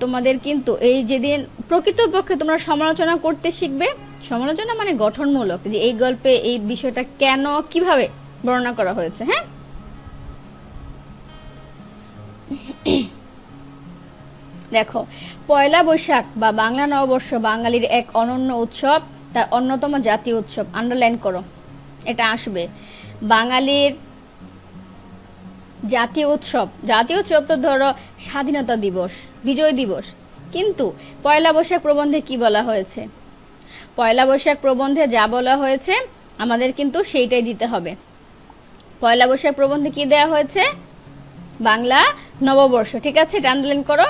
তোমাদের কিন্তু এই যেদিন প্রকৃতপক্ষে তোমরা সমালোচনা করতে শিখবে, সমালোচনা মানে গঠনমূলক, যে এই গল্পে এই বিষয়টা কেন কিভাবে বর্ণনা করা হয়েছে। হ্যাঁ, দেখো, পয়লা বৈশাখ বা বাংলা নববর্ষ বাঙালির এক অনন্য উৎসব, তার অন্যতম জাতীয় উৎসব। আন্ডারলাইন করো, এটা আসবে। বাঙালির জাতীয় উৎসব, জাতীয় উৎসব তো ধরো স্বাধীনতা দিবস, বিজয় দিবস, কিন্তু পয়লা বৈশাখ প্রবন্ধে কি বলা হয়েছে? পয়লা বৈশাখ প্রবন্ধে যা বলা হয়েছে আমাদের কিন্তু সেইটাই দিতে হবে। পয়লা বৈশাখ প্রবন্ধে কি দেয়া হয়েছে? বাংলা নববর্ষ। ঠিক আছে, এটা আন্ডারলাইন করো।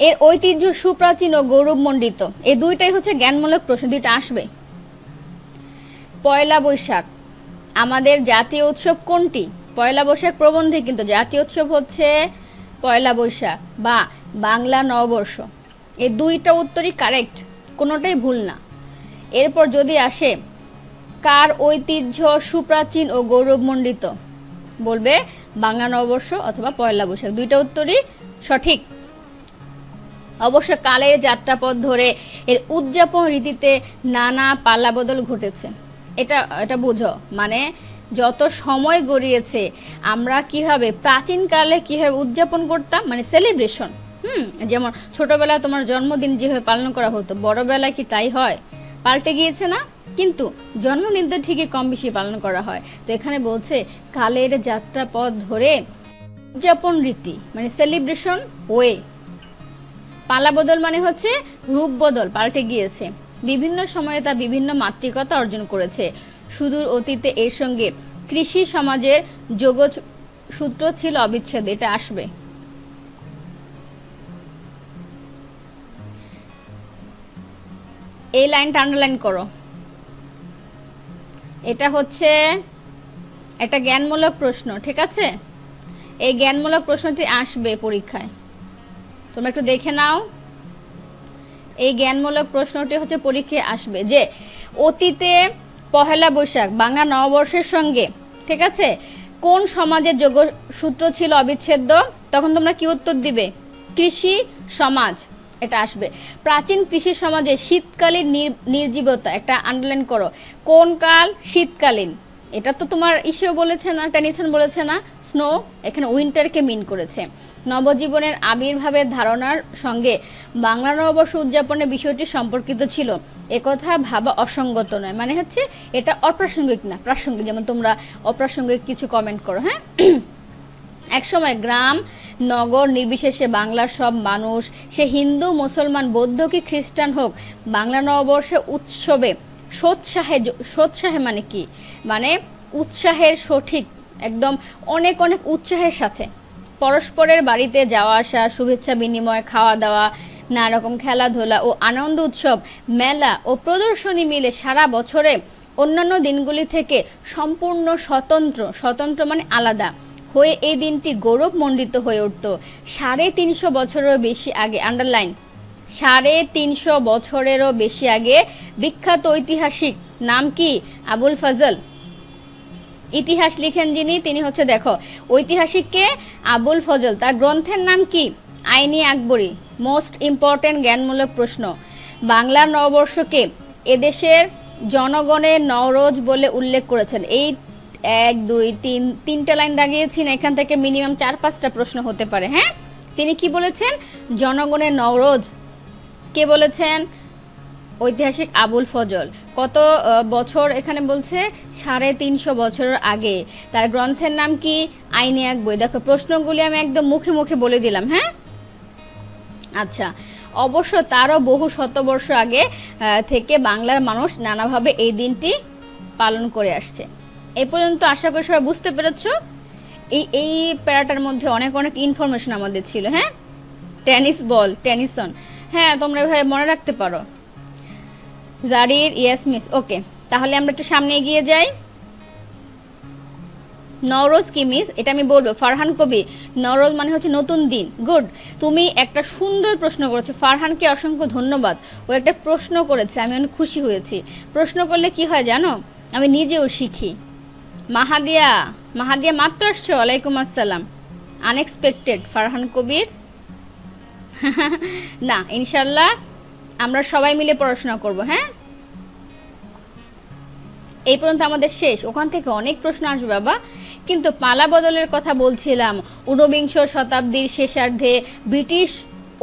এর ঐতিহ্য সুপ্রাচীন ও গৌরবমণ্ডিত, এই দুইটাই হচ্ছে জ্ঞানমূলক প্রশ্ন, দুইটা আসবে। পয়লা বৈশাখ আমাদের জাতীয় উৎসব কোনটি? পয়লা বৈশাখ প্রবন্ধে কিন্তু জাতীয় উৎসব হচ্ছে পয়লা বৈশাখ বা বাংলা নববর্ষ। এই দুইটা উত্তরই কারেক্ট, কোনোটাই ভুল না। এরপর যদি আসে কার ঐতিহ্য সুপ্রাচীন ও গৌরবমণ্ডিত, বলবে বাংলা নববর্ষ অথবা পয়লা বৈশাখ, দুইটা উত্তরই সঠিক। অবশ্য কালের যাত্রাপথ ধরে এর উদযাপন রীতিতে নানা পাল্লাবদল ঘটেছে। এটা বুঝো, মানে যত সময় গড়িয়েছে আমরা কিভাবে প্রাচীনকালে কিভাবে উদযাপন করতাম, মানে সেলিব্রেশন, যেমন ছোটবেলায় তোমার জন্মদিন যেভাবে পালন করা হতো, বড়বেলায় কি তাই হয়? পাল্টে গিয়েছে না? কিন্তু জন্মদিন তো ঠিকই কম বেশি পালন করা হয়। তো এখানে বলছে কালের যাত্রাপথ ধরে উদযাপন রীতি মানে সেলিব্রেশন ওয়ে, পালা বদল মানে হচ্ছে রূপ বদল, পাল্টে গিয়েছে। বিভিন্ন সময়ে তা বিভিন্ন মাত্রিকতা অর্জন করেছে। সুদূর অতীতে এর সঙ্গে কৃষি সমাজের যোগসূত্র ছিল অবিচ্ছেদ্য, এটা আসবে। এই লাইনটা আন্ডারলাইন করো, এটা হচ্ছে একটা জ্ঞানমূলক প্রশ্ন। ঠিক আছে, এই জ্ঞানমূলক প্রশ্নটি আসবে পরীক্ষায়, তোমরা একটু দেখে নাও। এই জ্ঞানমূলক প্রশ্নটি হচ্ছে পরীক্ষায় আসবে যে অতীতে পহেলা বৈশাখ বাংলা নববর্ষের সঙ্গে, ঠিক আছে, কোন সমাজের যোগসূত্র ছিল অবিচ্ছেদ্য? তখন তোমরা কি উত্তর দিবে? কৃষি সমাজ, এটা আসবে। প্রাচীন কৃষি সমাজে শীতকালীন নির্জীবতা, একটা আন্ডারলাইন করো। কোন কাল? শীতকালীন। এটা তো তোমার ইসেও বলেছে না, টেনিসন বলেছে না, স্নো, এখানে উইন্টারকে মিন করেছে। নবজীবনের আবির্ভাবের ধারণার সঙ্গে বাংলা নববর্ষ উদযাপনের বিষয়টি সম্পর্কিত ছিল, একথা ভাবা অসঙ্গত নয়। মানে হচ্ছে এটা অপ্রাসঙ্গিক না, প্রাসঙ্গিক। যেমন তোমরা অপ্রাসঙ্গিক কিছু কমেন্ট করো। হ্যাঁ, একসময় গ্রাম নগর নির্বিশেষে বাংলার সব মানুষ, সে হিন্দু মুসলমান বৌদ্ধ কি খ্রিস্টান হোক, বাংলা নববর্ষে উৎসবে সোৎসাহে মানে কি? মানে উৎসাহের সঠিক একদম অনেক অনেক উৎসাহের সাথে পরস্পরের বাড়িতে যাওয়া আসা, শুভেচ্ছা বিনিময়, খাওয়া দাওয়া, নানা রকম খেলাধুলা ও আনন্দ উৎসব, মেলা ও প্রদর্শনী মিলে সারা বছরে অন্যান্য দিনগুলি থেকে সম্পূর্ণ স্বতন্ত্র, স্বতন্ত্র মানে আলাদা হয়ে এই দিনটি গৌরবমণ্ডিত হয়ে উঠত। 350 বছরেরও বেশি আগে, আন্ডারলাইন, 350 বছরেরও বেশি আগে বিখ্যাত ঐতিহাসিক, নাম কি? আবুল ফজল। ইতিহাস লিখেন যিনি, তিনি হচ্ছে, দেখো, ঐতিহাসিককে আবুল ফজল। তার গ্রন্থের নাম কি? আইনি আকবরী। মোস্ট ইম্পর্টেন্ট জ্ঞানমূলক প্রশ্ন। বাংলার নববর্ষকে এদেশের জনগণের নওরোজ বলে উল্লেখ করেছেন। এই 1 2 3 তিনটা লাইন দাগিয়েছি না, এখান থেকে মিনিমাম 4-5টা প্রশ্ন হতে পারে। হ্যাঁ, তিনি কি বলেছেন? জনগণের নওরোজ। কে বলেছেন? ঐতিহাসিক আবুল ফজল। কত বছর এখানে বলছে? 350 বছরের আগে। তার গ্রন্থের নাম কি? আইনি আকবরী। দেখো প্রশ্নগুলি আমি একদম মুখে মুখে বলে দিলাম। হ্যাঁ, আচ্ছা, অবশ্য তারও বহু শতবর্ষ আগে থেকে বাংলার মানুষ নানাভাবে এই দিনটি পালন করে আসছে। এই পর্যন্ত আশা করি সবাই বুঝতে পেরেছ। এই প্যারাটার মধ্যে অনেক অনেক ইনফরমেশন আমাদের ছিল। হ্যাঁ, টেনিস বল, টেনিসন, হ্যাঁ তোমরা এভাবে মনে রাখতে পারো। জারির, ইয়েস মিস। ওকে, তাহলে আমরা একটু সামনে এগিয়ে যাই। নওরোজ কি মিস? এটা আমি বলবো। ফারহান কবি, নওরোজ মানে হচ্ছে নতুন দিন। গুড, তুমি একটা সুন্দর প্রশ্ন করেছো। ফারহানকে অসংখ্য ধন্যবাদ। ও একটা প্রশ্ন করেছে, আমি অনেক খুশি হয়েছি। প্রশ্ন করলে কি হয় জানো? আমি নিজেও শিখি। মাহাদিয়া, মাহাদিয়া মাত্র আসছো। ওয়ালাইকুম আসসালাম। আনএক্সপেক্টেড ফারহান কবির। না, ইনশাল্লাহ আমরা সবাই মিলে পড়াশোনা করব। হ্যাঁ, এই পর্যন্ত আমাদের শেষ। ওখান থেকে অনেক প্রশ্ন আসবে বাবা। কিন্তু পালা বদলের কথা বলছিলাম। 19বিংশ শতাব্দীর শেষার্ধে ব্রিটিশ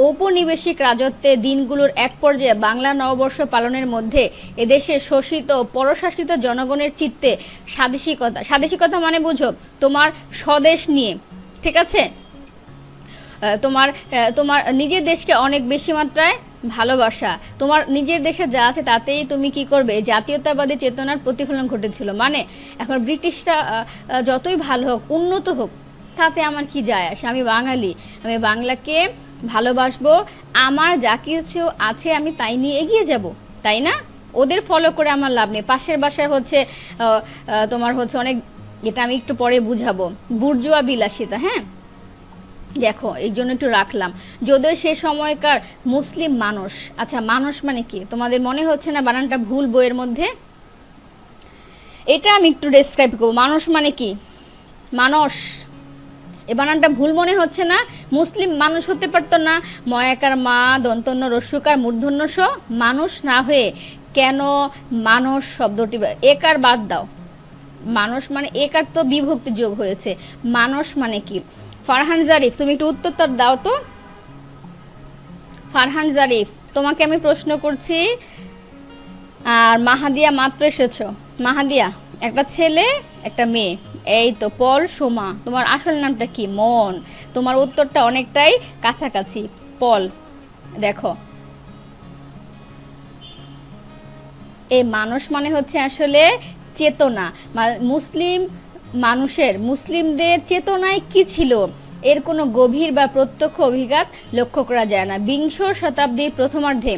ঔপনিবেশিক রাজত্বে দিনগুলোর এক পর্যায়ে বাংলা নববর্ষ পালনের মধ্যে এদেশে শোষিত পরশাসিত জনগণের চিত্তে স্বাদেশিকতা, স্বাদেশিকতা মানে বুঝো তোমার স্বদেশ নিয়ে, ঠিক আছে, তোমার তোমার নিজের দেশকে অনেক বেশি মাত্রায় ভালোবাসা, তোমার নিজের দেশে যা আছে তাতেই তুমি কি করবে, জাতীয়তাবাদী চেতনার প্রতিফলন ঘটেছিল। মানে এখন ব্রিটিশরা যতই ভালো হোক, উন্নত হোক, তাতে আমার কি যায় আসে? আমি বাঙালি, আমি বাংলাকে ভালোবাসবো। আমার যা কিছু আছে আমি তাই নিয়ে এগিয়ে যাব, তাই না? ওদের ফলো করে আমার লাভ নেই। পাশের বাসায় হচ্ছে তোমার হচ্ছে অনেক, এটা আমি একটু পরে বুঝাবো, বুর্জুয়া বিলাসিতা। হ্যাঁ, দেখো এই জন্য একটু রাখলাম। যদিও সে সময়কার মুসলিম মানুষ, আচ্ছা মানুষ মানে কি তোমাদের মনে হচ্ছে না বানানটা ভুল বইয়ের মধ্যে? এটা আমি একটু ডেসক্রাইব করবো। মানুষ মানে কি? মানস, এ বানানটা ভুল মনে হচ্ছে না? মুসলিম মানুষ হতে পারতো না? ময়াকার মা, দন্তন্য রস্যকার মূর্ধন্য স, মানুষ না হয়ে কেন মানস শব্দটি? একার বাদ দাও, মানুষ মানে একার তো বিভক্তি যোগ হয়েছে। মানুষ মানে কি? ফারহান জারিফ, তুমি একটু উত্তরটা দাও তো। ফারহান জারিফ, তোমাকে আমি প্রশ্ন করছি। আর মাহাদিয়া মাত্র এসেছো। মাহাদিয়া, একটা ছেলে একটা মেয়ে, এই তো পল সোমা। তোমার আসল নামটা কি? মন। তোমার উত্তরটা অনেকটাই কাছাকাছি, পল। দেখো এই মানুষ মানে হচ্ছে আসলে চেতনা। মুসলিম মানুষের, মুসলিমদের চেতনায় কি ছিল এর কোনো গভীর বা প্রত্যক্ষ অভিঘাত লক্ষ্য করা যায় না। বিংশ শতাব্দীর প্রথমার্ধে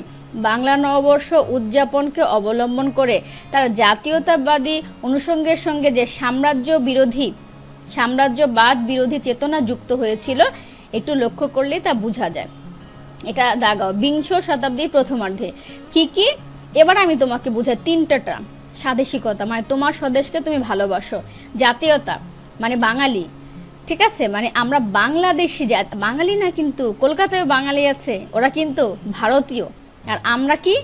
বাংলা নববর্ষ উদযাপনকে অবলম্বন করে তার জাতীয়তাবাদী অনুষঙ্গের সঙ্গে যে সাম্রাজ্যবাদ বিরোধী চেতনা যুক্ত হয়েছিল, একটু লক্ষ্য করলে তা বোঝা যায়। এটা দাগাও, বিংশ শতাব্দীর প্রথমার্ধে কি কি। এবার আমি তোমাকে বুঝাই 3টা টার্ম। স্বাদেশিকতা মানে তোমার স্বদেশকে তুমি ভালোবাসো। জাতীয়তা মানে বাঙালি, ঠিক আছে, মানে আমরা বাংলাদেশি জাতি, বাঙালি না কিন্তু কলকাতায় বাঙালি আছে, ওরা কিন্তু ভারতীয়। আর আমরা কি?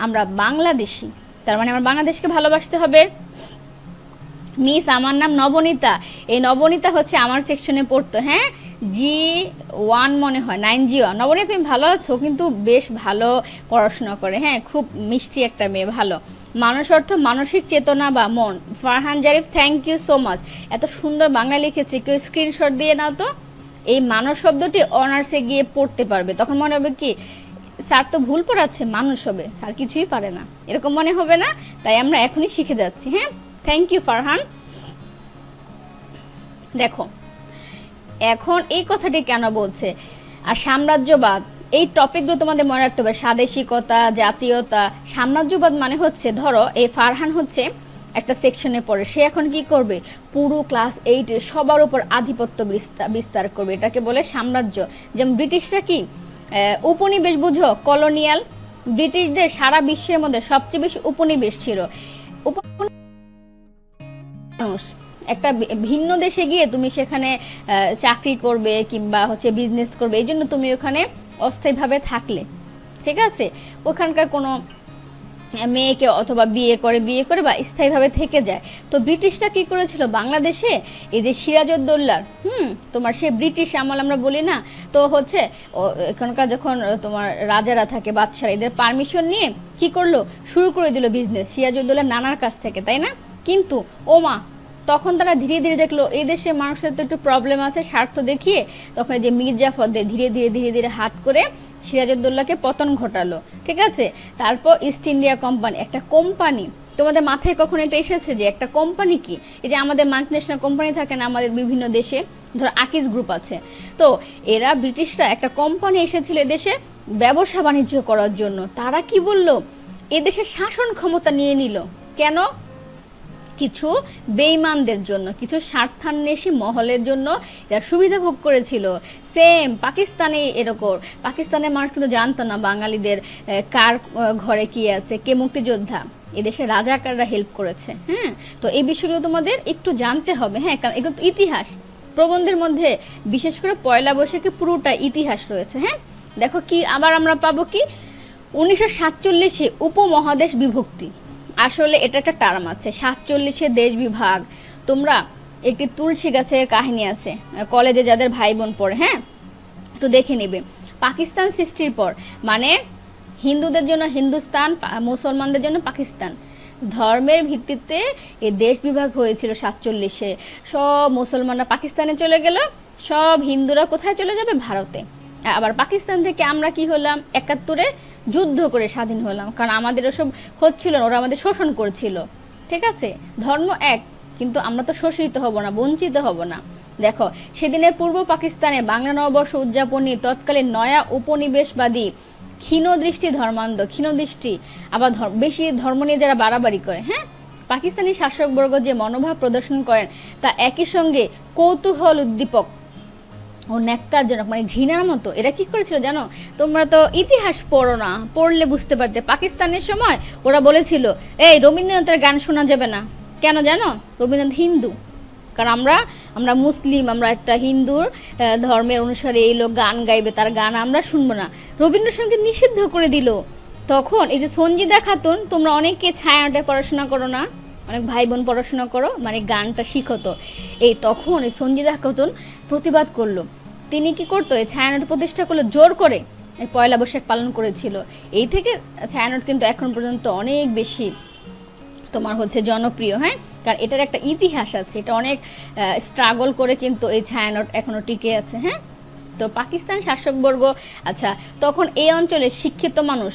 আমরা বাংলাদেশি, তার মানে আমার বাংলাদেশকে ভালোবাসতে হবে। মিস, আমার নাম নবনীতা। এই নবনীতা হচ্ছে আমার সেকশনে পড়তো। হ্যাঁ, G1 মনে হয়, 9G1। নবনীতা তুমি ভালো আছো? কিন্তু বেশ ভালো পড়াশোনা করে। হ্যাঁ, খুব মিষ্টি একটা মেয়ে, ভালো। মানুষ অর্থ মানসিক চেতনা বা মন। Farhan Zarif, thank you so much. এত সুন্দর বাংলা লিখেছে, কেউ স্ক্রিনশট দিয়ে নাও তো। এই মানুষ শব্দটি অনার্সে গিয়ে পড়তে পারবে, তখন মনে হবে কি স্যার তো ভুল পড়াচ্ছে, মানুষ হবে, স্যার কিছুই পারে না, এরকম মনে হবে না? তাই আমরা এখনই শিখে যাচ্ছি। হ্যাঁ, থ্যাংক ইউ ফারহান। দেখো এখন এই কথাটি কেন বলছে, আর সাম্রাজ্যবাদ, এই টপিকগুলো তোমাদের মনে রাখতে হবে। স্বাদেশিকতা, জাতীয়তা, সাম্রাজ্যবাদ মানে হচ্ছে, ধরো এই ফারহান হচ্ছে একটা সেকশনে পড়ে, সে এখন কি করবে, পুরো ক্লাস 8 এর সবার উপর আধিপত্য বিস্তার করবে। এটাকে বলে সাম্রাজ্য। যেমন ব্রিটিশরা কি উপনিবেশ, বুঝো, কলোনিয়াল। ব্রিটিশদের সারা বিশ্বের মধ্যে সবচেয়ে বেশি উপনিবেশ ছিল। একটা ভিন্ন দেশে গিয়ে তুমি সেখানে চাকরি করবে কিংবা হচ্ছে বিজনেস করবে, এই জন্য তুমি ওখানে অস্থায়ীভাবে থাকলে, ঠিক আছে, ওখানকার কোনো মেয়েকে অথবা বিয়ে করে বা স্থায়ীভাবে থেকে যায়। তো ব্রিটিশরা কি করেছিল বাংলাদেশে, এই যে সিরাজউদ্দৌলার তোমার সে ব্রিটিশ আমল আমরা বলি না, তো হচ্ছে এখানকার যখন তোমার রাজারা থাকে, বাদশারা, এদের পারমিশন নিয়ে কি করলো, শুরু করে দিল বিজনেস সিরাজউদ্দৌলার নানার কাছ থেকে, তাই না? কিন্তু ওমা, তখন তারা ধীরে ধীরে দেখলো এই দেশের মানুষের তো একটু প্রবলেম আছে, স্বার্থ দেখিয়ে তখন যে মির্জাফরদের ধীরে ধীরে হাত করে সিরাজউদ্দৌলাকে পতন ঘটালো, ঠিক আছে। তারপর ইস্ট ইন্ডিয়া কোম্পানি, একটা কোম্পানি, তোমাদের মাথায় কখন এটা এসেছে যে একটা কোম্পানি কি? এই যে আমাদের মাল্টিন্যাশনাল কোম্পানি থাকে না আমাদের বিভিন্ন দেশে, ধরো আকিজ গ্রুপ আছে, তো এরা ব্রিটিশরা একটা কোম্পানি এসেছিল এদেশে ব্যবসা বাণিজ্য করার জন্য। তারা কি বললো, এদেশের শাসন ক্ষমতা নিয়ে নিল। কেন? কিছু বেঈমানদের জন্য, কিছু স্বার্থান্বেষী মহলের জন্য এরা সুবিধা ভোগ করেছিল। সেম পাকিস্তানে এরকম, পাকিস্তানের মানুষ কিন্তু জানতো না বাঙালিদের কার ঘরে কি আছে, কে মুক্তিযোদ্ধা, এদেশে রাজাকাররা হেল্প করেছে। হ্যাঁ, তো এই বিষয়গুলো তোমাদের একটু জানতে হবে। হ্যাঁ, কারণ এগুলো ইতিহাস, প্রবন্ধের মধ্যে বিশেষ করে পয়লা বৈশাখে পুরোটা ইতিহাস রয়েছে। হ্যাঁ, দেখো কি আবার আমরা পাবো কি 1947-এ উপমহাদেশ বিভক্তি। আসলে এটা একটা টার্ম আছে, 47-এ দেশ বিভাগ। তোমরা একটি তুলসী গাছের কাহিনী আছে কলেজে যাদের ভাই বোন পড়ে, হ্যাঁ, একটু দেখে নেবে। পাকিস্তান সৃষ্টির পর মানে হিন্দুদের জন্য হিন্দুস্তান, মুসলমানদের জন্য পাকিস্তান, ধর্মের ভিত্তিতে এই দেশ বিভাগ হয়েছিল 47-এ। সব মুসলমানরা পাকিস্তানে চলে গেল, সব হিন্দুরা কোথায় চলে যাবে, ভারতে। আবার পাকিস্তান থেকে আমরা কি হলাম, 71-এ যুদ্ধ করে স্বাধীন হলাম, কারণ আমাদের ওসব হচ্ছিল না, ওরা আমাদের শোষণ করছিল, ঠিক আছে। ধর্ম এক, কিন্তু আমরা তো শোষিত হব না, বঞ্চিত হব না। দেখো সেদিনের পূর্ব পাকিস্তানে বাংলা নববর্ষ উদযাপনী তৎকালীন নয়া উপনিবেশবাদী ক্ষীণ দৃষ্টি ধর্মান্ধ, ক্ষীণ দৃষ্টি, আবার বেশি ধর্ম নিয়ে যারা বাড়াবাড়ি করে, হ্যাঁ, পাকিস্তানি শাসকবর্গ যে মনোভাব প্রদর্শন করেন তা একই সঙ্গে কৌতূহল উদ্দীপক ও ন্যাক্কারজনক, মানে ঘৃণার মতো। এরা কি করেছিল জানো, তোমরা তো ইতিহাস পড়ো না, পড়লে বুঝতে পারতে। পাকিস্তানের সময় ওরা বলেছিল এই রবীন্দ্রনাথের গান শোনা যাবে না। কেন জানো? রবীন্দ্রনাথ হিন্দু, কারণ আমরা মুসলিম, আমরা একটা হিন্দুর ধর্মের অনুসারে এই লোক গান গাইবে, তার গান আমরা শুনবো না, রবীন্দ্রসঙ্গীত নিষিদ্ধ করে দিল। তখন এই যে সঞ্জিদা খাতুন, তোমরা অনেকে ছায়ানটে পড়াশোনা করো না, অনেক ভাই বোন পড়াশোনা করো, মানে গানটা শিখো তো, এই তখন এই সঞ্জিদা খাতুন প্রতিবাদ করলো। তিনি কি করতো, এই ছায়ানট প্রতিষ্ঠা করলো, জোর করে এই পয়লা বৈশাখ পালন করেছিল। এই থেকে ছায়ানট কিন্তু এখন পর্যন্ত অনেক বেশি তোমার হচ্ছে জনপ্রিয়। হ্যাঁ, কারণ এটার একটা ইতিহাস আছে, এটা অনেক স্ট্রাগল করে কিন্তু এই ছায়ানট এখনো টিকে আছে। হ্যাঁ, তো পাকিস্তান শাসকবর্গ, আচ্ছা, তখন এই অঞ্চলের শিক্ষিত মানুষ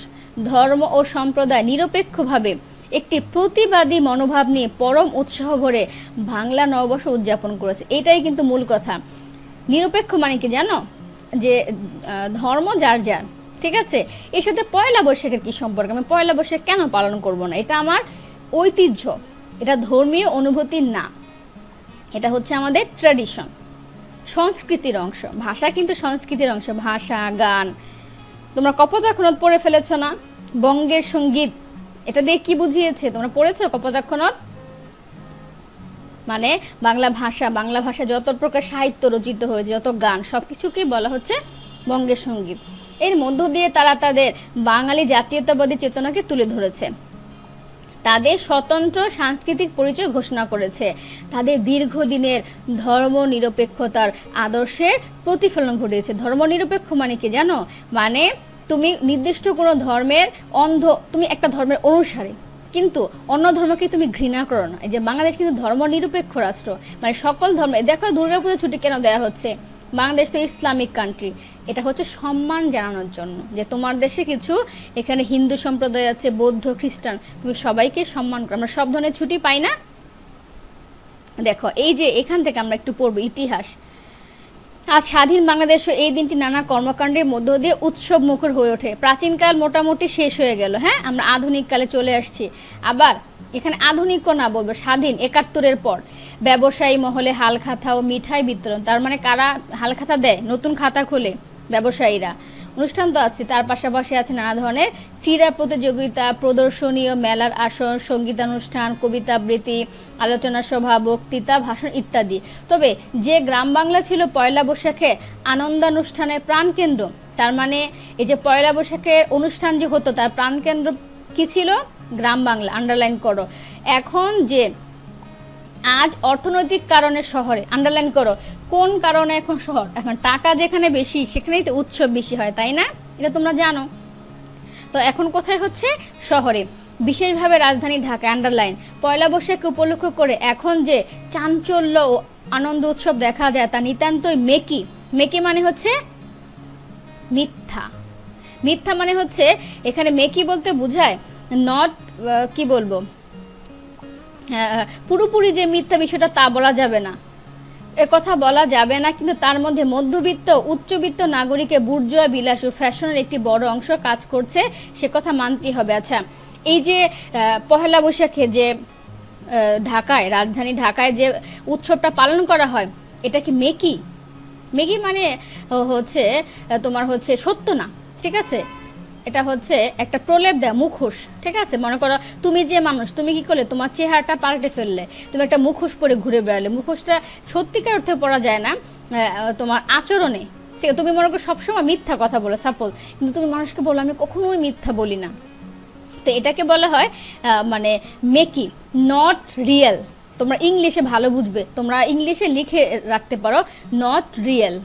ধর্ম ও সম্প্রদায় নিরপেক্ষভাবে একটি প্রতিবাদী মনোভাব নিয়ে পরম উৎসাহ ভরে বাংলা নববর্ষ উদযাপন করেছে। এটাই কিন্তু মূল কথা। নিরপেক্ষ মানে কি জানো, যে ধর্ম যার যার, ঠিক আছে। এর সাথে পয়লা বৈশাখের কি সম্পর্ক, আমি পয়লা বৈশাখ কেন পালন করব না? এটা আমার ঐতিহ্য, এটা ধর্মীয় অনুভূতি না, এটা হচ্ছে আমাদের ট্র্যাডিশন, সংস্কৃতির অংশ। ভাষা কিন্তু সংস্কৃতির অংশ, ভাষা, গান। তোমরা কপোতাক্ষরত পড়ে ফেলেছ না, বঙ্গের সঙ্গীত, এটা দিয়ে কি বুঝিয়েছে তোমরা পড়েছো? কপোতাক্ষরত মানে বাংলা ভাষা যত প্রকার সাহিত্য রচিত হয়েছে, যত গান, সবকিছুকেই বলা হচ্ছে বঙ্গের সঙ্গীত। এর মধ্য দিয়ে তারা তাদের বাঙালি জাতীয়তাবাদী চেতনাকে তুলে ধরেছে, তাদের স্বতন্ত্র সাংস্কৃতিক পরিচয় ঘোষণা করেছে, তাদের দীর্ঘদিনের ধর্ম নিরপেক্ষতার আদর্শের প্রতিফলন ঘটেছে। ধর্ম নিরপেক্ষ মানে কি জানো, মানে তুমি নির্দিষ্ট কোনো ধর্মের তুমি একটা ধর্মের অনুসারী, কিন্তু অন্য ধর্মকে তুমি ঘৃণা করো না। এই যে বাংলাদেশ কিন্তু ধর্ম নিরপেক্ষ রাষ্ট্র, মানে সকল ধর্ম। দেখো দুর্গাপূজা ছুটি কেন দেওয়া হচ্ছে, বাংলাদেশ তো ইসলামিক কান্ট্রি, এটা হচ্ছে সম্মান জানানোর জন্য যে তোমার দেশে কিছু এখানে হিন্দু সম্প্রদায় আছে, বৌদ্ধ, খ্রিস্টান, তুমি সবাইকে সম্মান করো। আমরা সব ধরনের ছুটি পাই না। দেখো এই যে এখান থেকে আমরা একটু পড়বো ইতিহাস। আজ স্বাধীন বাংলাদেশে এই দিনটি নানা কর্মকাণ্ডের মধ্য দিয়ে উৎসব মুখর হয়ে ওঠে। প্রাচীনকাল মোটামুটি শেষ হয়ে গেল, হ্যাঁ, আমরা আধুনিক কালে চলে আসছি। আবার এখানে আধুনিকও না, বলবো স্বাধীন, ৭১-এর পর ব্যবসায়ী মহলে হালখাতা ও মিঠাই বিতরণ। তার মানে কারা হালখাতা দেয়? নতুন খাতা খোলে ব্যবসায়ীরা। অনুষ্ঠান তো আছে, তার পাশাপাশি আছে নানা ধরনের ক্রীড়া প্রতিযোগিতা, প্রদর্শনী ও মেলার আসর, সঙ্গীতানুষ্ঠান, কবিতা আবৃত্তি, আলোচনা সভা, বক্তৃতা, ভাষণ ইত্যাদি। তবে যে গ্রাম বাংলা ছিল পয়লা বৈশাখে আনন্দানুষ্ঠানের প্রাণকেন্দ্র, তার মানে এই যে পয়লা বৈশাখের অনুষ্ঠান যে হতো তার প্রাণকেন্দ্র কি ছিল? গ্রাম বাংলা। আন্ডারলাইন করো। এখন যে আজ অর্থনৈতিক কারণে শহরে, আন্ডারলাইন করো, কোন কারণে এখন শহর? এখন টাকা যেখানে বেশি সেখানেই তো উৎসব বেশি হয়, তাই না? এটা তোমরা জানো। তো এখন কোথায় হচ্ছে? শহরে, বিশেষভাবে রাজধানী ঢাকা। আন্ডারলাইন। পয়লা বৈশাখ উপলক্ষ করে এখন যে চাঞ্চল্য ও আনন্দ উৎসব দেখা যায় তা নিতান্তই মেকি। মেকি মানে হচ্ছে মিথ্যা। মিথ্যা মানে হচ্ছে এখানে মেকি বলতে বোঝায় নট, কি বলবো, পুরোপুরি যে মিথ্যা বিষয়টা তা বলা যাবে না, এ কথা বলা যাবে না, কিন্তু তার মধ্যে মধ্যবিত্ত উচ্চবিত্ত নাগরিকের বুর্জোয়া বিলাস ও ফ্যাশনের একটি বড় অংশ কাজ করছে, সে কথা মানতেই হবে। আচ্ছা, এই যে পহেলা বৈশাখে যে ঢাকায়, রাজধানী ঢাকায় যে উৎসবটা পালন করা হয়, এটা কি মেকি? মেকি মানে হচ্ছে তোমার হচ্ছে সত্য না, ঠিক আছে? এটা হচ্ছে একটা প্রলেপ দেয়, মুখোশ, ঠিক আছে? মনে করো তুমি যে মানুষ, তুমি কি করলে? তোমার চেহারাটা পাল্টে ফেললে, তুমি একটা মুখোশ পরে ঘুরে বেড়ালে। মুখোশটা সত্যিকার অর্থে পরা যায় না, তোমার আচরণে। ঠিক আছে? তুমি মনে করো সবসময় মিথ্যা কথা বলো সাপোজ, কিন্তু তুমি মানুষকে বলো আমি কখনোই মিথ্যা বলি না, তো এটাকে বলা হয় মানে মেকি, নট রিয়েল। তোমরা ইংলিশে ভালো বুঝবে, তোমরা ইংলিশে লিখে রাখতে পারো নট রিয়েল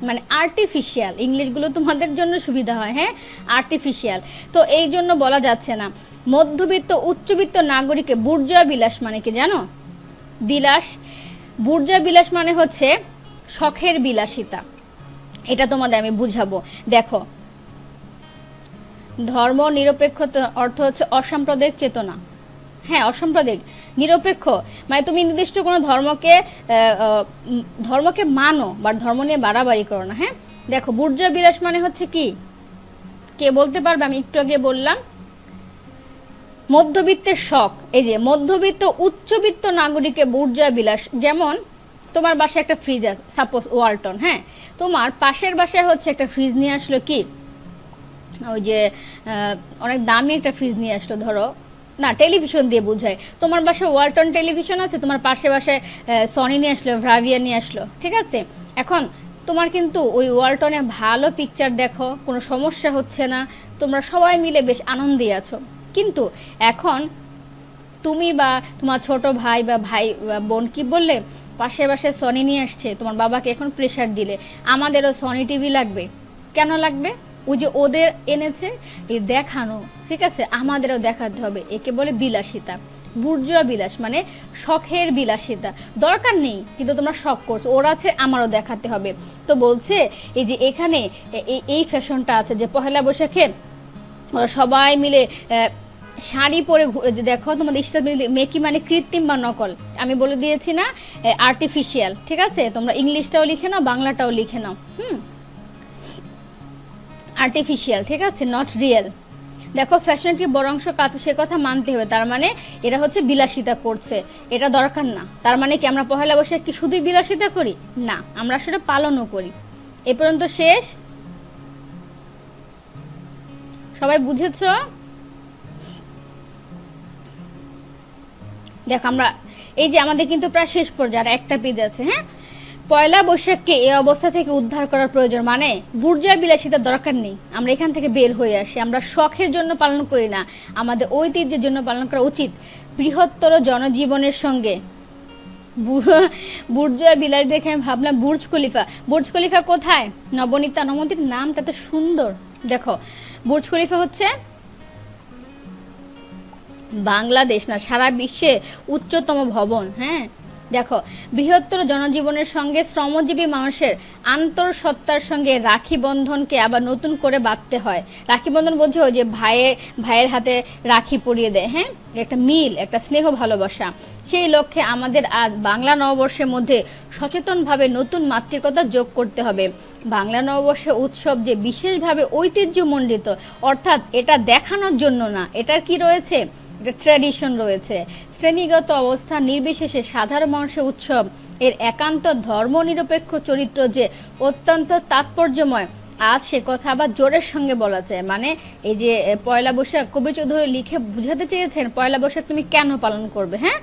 মানে আর্টিফিশিয়াল। ইংলিশগুলো তোমাদের জন্য সুবিধা হয়, হ্যাঁ, আর্টিফিশিয়াল। তো এই জন্য বলা যাচ্ছে না। মধ্যবিত্ত উচ্চবিত্ত নাগরিকে বুর্জোয়া বিলাস মানে কি জানো? বিলাস, বুর্জোয়া বিলাস মানে হচ্ছে শখের বিলাসিতা। এটা তোমাদের আমি বুঝাবো। দেখো, ধর্ম নিরপেক্ষ অর্থ হচ্ছে অসাম্প্রদায়িক চেতনা। হ্যাঁ, অসাম্প্রদায়িক, নিরপেক্ষ মানে তুমি নির্দিষ্ট কোনো ধর্মকে মানো, বা ধর্ম নিয়ে বাড়াবাড়ি করো না। হ্যাঁ, দেখো, বুর্জোয়া বিলাস মানে হচ্ছে কি, কে বলতে পারবে? আমি একটু আগে বললাম মধ্যবিত্তের শখ। এই যে মধ্যবিত্ত উচ্চবিত্ত নাগরিকের বুর্জোয়া বিলাস। যেমন তোমার বাসায় একটা ফ্রিজ আছে, সাপোজ ওয়ালটন, হ্যাঁ, তোমার পাশের বাসায় হচ্ছে একটা ফ্রিজ নিয়ে আসলো, কি ওই যে অনেক দামি একটা ফ্রিজ নিয়ে আসলো, ধরো না, টেলিভিশন দিয়ে বোঝায়। তোমার বাসায় ওয়ালটন টেলিভিশন আছে, তোমার পাশে বাসায় সনি নিয়ে আসলো, ব্রাভিয়া নিয়ে আসলো, ঠিক আছে? এখন তোমার কিন্তু ওই ওয়ালটনে ভালো পিকচার দেখো, কোনো সমস্যা হচ্ছে না, তোমরা সবাই মিলে বেশ আনন্দে আছো। কিন্তু এখন তুমি বা তোমার ছোট ভাই বা বোন কি বললে, পাশের বাসায় সনি নিয়ে আসছে, তোমার বাবাকে এখন প্রেশার দিলে আমাদেরও সনি টিভি লাগবে। কেন লাগবে? ওই যে ওদের এনেছে, এই দেখানো, ঠিক আছে, আমাদেরও দেখাতে হবে। একে বলে বিলাসিতা। বুর্জোয়া বিলাস মানে শখের বিলাসিতা। দরকার নেই, কিন্তু তোমরা শখ করছো, ওর আছে আমারও দেখাতে হবে। তো বলছে এই যে এখানে এই ফ্যাশনটা আছে যে পহেলা বৈশাখে ওরা সবাই মিলে শাড়ি পরে, দেখো তোমাদের স্টাইল মেকি মানে কৃত্রিম বা নকল। আমি বলে দিয়েছি না, আর্টিফিশিয়াল, ঠিক আছে? তোমরা ইংলিশটাও লিখে নাও, বাংলাটাও লিখে নাও। আর্টিফিশিয়াল, ঠিক আছে, নট রিয়েল। দেখো, ফ্যাশন কি বড় অংশ কাজ, সে কথা মানতে হবে। তার মানে এরা হচ্ছে বিলাসিতা করছে, এটা দরকার না। তার মানে কি আমরা পহেলা বৈশাখ কি শুধুই বিলাসিতা করি? না, আমরা সেটা পালনও করি। এ পর্যন্ত শেষ? সবাই বুঝেছ? দেখো, আমরা এই যে আমাদের কিন্তু প্রায় শেষ পর্যায়ে, আর একটা পেজ আছে। হ্যাঁ, পয়লা বৈশাখকে এই অবস্থা থেকে উদ্ধার করার প্রয়োজন, মানে বুর্জোয়া বিলাসিতার দরকার নেই, আমরা এখান থেকে বের হয়ে আসি। আমরা শখের জন্য পালন করি না, আমাদের ঐতিহ্যের জন্য পালন করা উচিত। বৃহত্তর জনজীবনের সঙ্গে বুর্জোয়া বিলাস দেখে আমি ভাবলাম বুর্জ খলিফা। বুর্জ খলিফা কোথায়? নবনীতা নমতির নামটা তো সুন্দর। দেখো, বুর্জ খলিফা হচ্ছে বাংলাদেশ না, সারা বিশ্বে উচ্চতম ভবন। হ্যাঁ, দেখো, বৃহত্তর জনজীবনের সঙ্গে শ্রমজীবী মানুষের আন্তঃসত্ত্বার সঙ্গে রাখি বন্ধনকে আবার নতুন করে বাঁধতে হয়। রাখি বন্ধন বোঝো, যে ভাইয়ের হাতে রাখি পরিয়ে দেয়, হ্যাঁ, একটা মিল, একটা স্নেহ ভালোবাসা। সেই লক্ষ্যে আমাদের আজ বাংলা নববর্ষের মধ্যে সচেতনভাবে নতুন মাতৃকতা যোগ করতে হবে। বাংলা নববর্ষের উৎসব যে বিশেষভাবে ঐতিহ্যমণ্ডিত, অর্থাৎ এটা দেখানোর জন্য না, এটার কি রয়েছে? একটা ট্র্যাডিশন রয়েছে। শ্রেণীগত অবস্থা নির্বিশেষে সাধারণ মানুষের উৎসব এর একান্ত ধর্মনিরপেক্ষ চরিত্র যে অত্যন্ত তাৎপর্যময়, আজ সে কথা আবার জোরের সঙ্গে বলা যায়। মানে এই যে পয়লা বৈশাখ, কবি চৌধুরী লিখে বুঝাতে চেয়েছেন পয়লা বৈশাখ তুমি কেন পালন করবে। হ্যাঁ,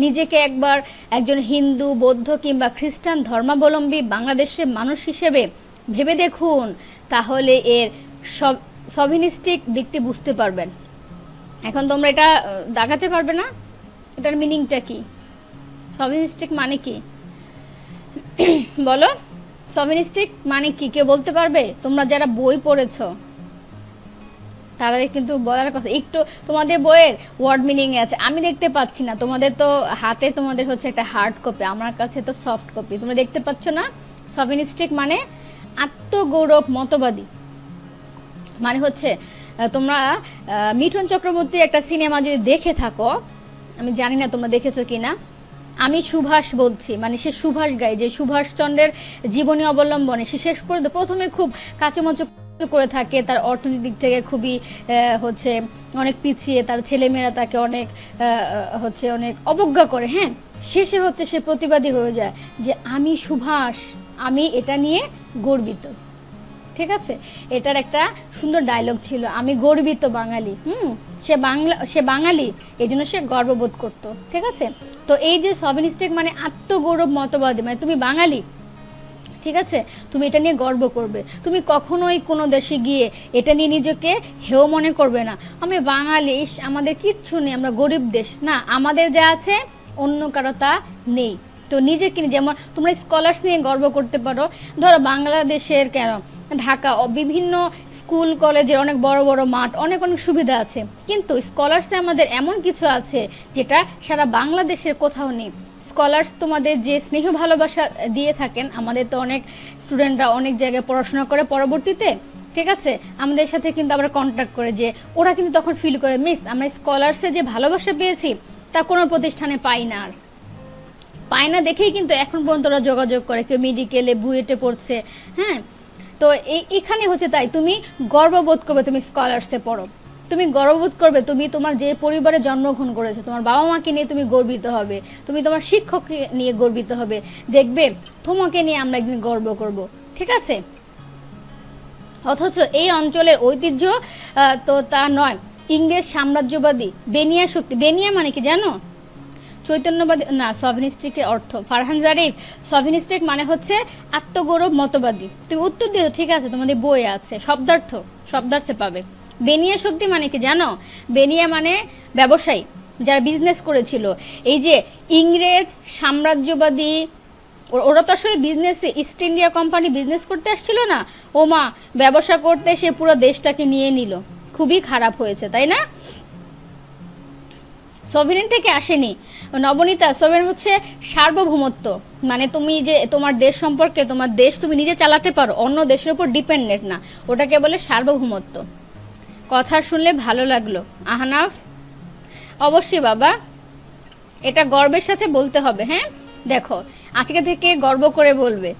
নিজেকে একবার একজন হিন্দু, বৌদ্ধ কিংবা খ্রিস্টান ধর্মাবলম্বী বাংলাদেশের মানুষ হিসেবে ভেবে দেখুন, তাহলে এর সব সভিনিস্টিক দিকটি বুঝতে পারবেন। এখন তোমরা এটা দাগাতে পারবে না, এটার মিনিংটা কি? সভিনিস্টিক মানে কি বলো? সভিনিস্টিক মানে কি কেউ বলতে পারবে? তোমরা যারা বই পড়েছো তারা কিন্তু বলার কথা। একটু তোমাদের বইয়ের ওয়ার্ড মিনিং আছে, আমি দেখতে পাচ্ছি না। তোমাদের তো হাতে তোমাদের হচ্ছে একটা হার্ড কপি, আমার কাছে তো সফট কপি, তোমরা দেখতে পাচ্ছ না। সভিনিস্টিক মানে আত্মগৌরব মতবাদী। মানে হচ্ছে তোমরা মিঠুন চক্রবর্তীর একটা সিনেমা যদি দেখে থাকো, আমি জানি না তোমরা দেখেছো কিনা, আমি সুভাষ বলছি, মানে সে সুভাষ গায়, যে সুভাষচন্দ্রের জীবনী অবলম্বনে সে শেষ পর্যন্ত প্রথমে খুব কাঁচুমাচু করে থাকে, তার অর্থনৈতিক দিক থেকে খুবই হচ্ছে অনেক পিছিয়ে, তার ছেলেমেয়েরা তাকে অনেক হচ্ছে অনেক অবজ্ঞা করে। হ্যাঁ, শেষে হচ্ছে সে প্রতিবাদী হয়ে যায় যে আমি সুভাষ, আমি এটা নিয়ে গর্বিত। ঠিক আছে, এটার একটা সুন্দর ডায়লগ ছিল, আমি গর্বিত বাঙালি। সে বাঙালি, এই জন্য সে গর্ববোধ করত। ঠিক আছে, তো এই যে সভিনিস্টিক মানে আত্মগৌরব মতবাদী, মানে তুমি বাঙালি, ঠিক আছে, তুমি এটা নিয়ে গর্ব করবে। তুমি কখনোই কোনো দেশে গিয়ে এটা নিয়ে নিজেকে হেয় মনে করবে না, আমি বাঙালি, আমাদের কিচ্ছু নেই, আমরা গরিব দেশ না, আমাদের যা আছে অন্য কারো তা নেই। তো নিজেকে, যেমন তোমরা স্কলার্স নিয়ে গর্ব করতে পারো। ধরো বাংলাদেশের কেন ঢাকা বিভিন্ন স্কুল কলেজের অনেক বড় বড় মাঠ, অনেক অনেক সুবিধা আছে, কিন্তু স্কলার্সে আমাদের এমন কিছু আছে যেটা সারা বাংলাদেশের কোথাও নেই। স্কলার্স তোমাদের যে স্নেহ ভালোবাসা দিয়ে থাকেন, আমাদের তো অনেক স্টুডেন্টরা অনেক জায়গায় পড়াশোনা করে পরবর্তীতে, ঠিক আছে, আমাদের সাথে কিন্তু আমরা কন্ট্যাক্ট করে, যে ওরা কিন্তু তখন ফিল করে মিস আমরা স্কলার্সে যে ভালোবাসা পেয়েছি তা কোনো প্রতিষ্ঠানে পাই না, আর পায় না দেখেই কিন্তু এখন পর্যন্ত ওরা যোগাযোগ করে, কেউ মেডিকেলে বুয়েটে পড়ছে। হ্যাঁ, তো এখানে হচ্ছে তাই তুমি গর্ববোধ করবে, তুমি স্কলার্সে পড়ো, তুমি গর্ববোধ করবে, তুমি তোমার যে পরিবারে জন্মগ্রহণ করেছো, তোমার বাবা মাকে নিয়ে তুমি গর্বিত হবে, তুমি তোমার শিক্ষককে নিয়ে গর্বিত হবে, দেখবে তোমাকে নিয়ে আমরা একদিন গর্ব করব। ঠিক আছে, অথচ এই অঞ্চলের ঐতিহ্য তো তা নয়। ইংরেজ সাম্রাজ্যবাদী বেনিয়া শক্তি, বেনিয়া মানে কি জানো? চৈতন্যবাদী না, সভিনিস্টিকের অর্থ ফারহান জারিফ, সভিনিস্টিক মানে হচ্ছে আত্মগৌরব মতবাদী। তুমি উত্তর দিও, ঠিক আছে, তোমাদের বই আছে, শব্দার্থে পাবে। বেনিয়া শক্তি মানে কি জানো? বেনিয়া মানে ব্যবসায়ী, যারা বিজনেস করেছিল। এই যে ইংরেজ সাম্রাজ্যবাদী, ওরা তো আসলে বিজনেসে, ইস্ট ইন্ডিয়া কোম্পানি বিজনেস করতে আসছিল না, ওমা ব্যবসা করতে সে পুরো দেশটাকে নিয়ে নিল, খুবই খারাপ হয়েছে, তাই না? সভরেন থেকে আসেনি নবনীতা, সভরেন হচ্ছে সার্বভৌমত্ব, মানে তুমি যে তোমার দেশ সম্পর্কে, তোমার দেশ তুমি নিজে চালাতে পারো, অন্য দেশের উপর ডিপেন্ডেন্ট না, ওটাকে বলে সার্বভৌমত্ব। কথা শুনলে ভালো লাগলো আহনাফ, অবশ্যই বাবা, এটা গর্বের সাথে বলতে হবে। হ্যাঁ, দেখো আজকে থেকে গর্ব করে বলবে,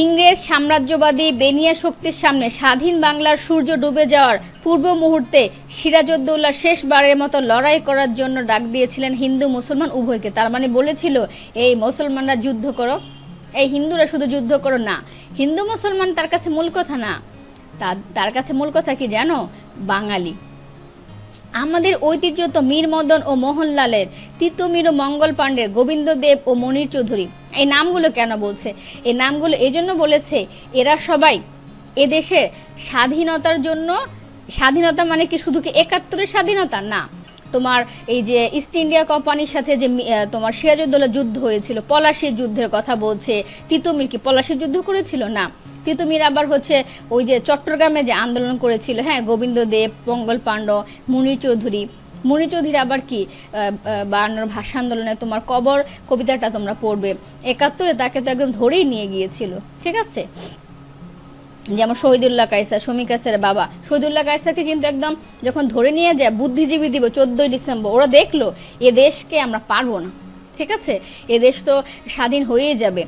ইংরেজ সাম্রাজ্যবাদী বেনিয়া শক্তির সামনে স্বাধীন বাংলার সূর্য ডুবে যাওয়ার পূর্ব মুহূর্তে সিরাজউদ্দৌলা শেষবারের মতো লড়াই করার জন্য ডাক দিয়েছিলেন হিন্দু মুসলমান উভয়কে। তার মানে বলেছিল এই মুসলমানরা যুদ্ধ করো, এই হিন্দুরা শুধু যুদ্ধ করো না, হিন্দু মুসলমান তার কাছে মূল কথা না, তার কাছে মূল কথা কি জানো? বাঙালি। আমাদের ঐতিহ্য তো মীর মদন ও মোহনলালের, তিতুমির ও মঙ্গল পাণ্ডের, গোবিন্দ দেব ও মনির চৌধুরী। এই নামগুলো কেন বলছে? এই নামগুলো এই জন্য বলেছে, এরা সবাই এদেশে স্বাধীনতার জন্য, স্বাধীনতা মানে কি শুধু কি ৭১-এর স্বাধীনতা না, তোমার এই যে ইস্ট ইন্ডিয়া কোম্পানির সাথে যে তোমার সিরাজউদ্দৌলা যুদ্ধ হয়েছিল, পলাশির যুদ্ধের কথা বলছে। তিতুমির কি পলাশির যুদ্ধ করেছিল? না, তিতুমির আবার হচ্ছে ওই যে চট্টগ্রামে যে আন্দোলন করেছিল, হ্যাঁ, গোবিন্দ দেব, মঙ্গল পাণ্ড, মুনির চৌধুরী আবার কি ৫২ ভাষা আন্দোলনে তোমার কবর কবিতাটা তোমরা পড়বে, ৭১-এ তাকে তো একদম ধরেই নিয়ে গিয়েছিল। ঠিক আছে, যেমন শহীদুল্লাহ কায়সার, শমী কায়সারের বাবা শহীদুল্লাহ কায়সারকে কিন্তু একদম যখন ধরে নিয়ে যায় বুদ্ধিজীবী দিবস ১৪ই ডিসেম্বর, ওরা দেখলো এ দেশকে আমরা পারবো না, ঠিক আছে, এ দেশ তো স্বাধীন হয়ে যাবে,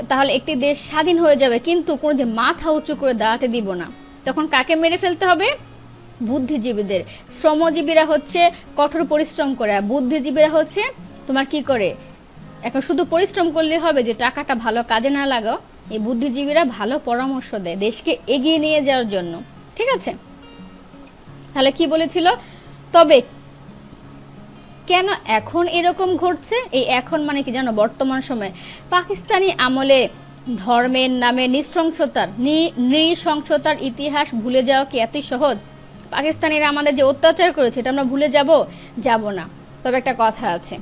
তাহলে একটি দেশ স্বাধীন হয়ে যাবে কিন্তু কোনোদিন মাথা উঁচু করে দাঁড়াতে দিব না, তখন কাকে মেরে ফেলতে হবে? বুদ্ধিজীবীদের। শ্রমজীবীরা হচ্ছে কঠোর পরিশ্রম করে, আর বুদ্ধিজীবীরা হচ্ছে তোমার কি করে, এখন শুধু পরিশ্রম করলে হবে যে টাকাটা ভালো কাজে না লাগাও। এই বুদ্ধিজীবীরা ভালো পরামর্শ দেয় দেশকে এগিয়ে নিয়ে যাওয়ার জন্য। ঠিক আছে, তাহলে কি বলেছিল, তবে কেন এখন এরকম ঘটছে? এই এখন মানে কি জানো, বর্তমান সময়ে পাকিস্তানি আমলে ধর্মের নামে নৃশংসতার ইতিহাস ভুলে যাওয়া কি এতই সহজ? পাকিস্তানিরা আমাদের যে অত্যাচার করেছে এটা আমরা ভুলে যাব না। তবে একটা কথা আছে,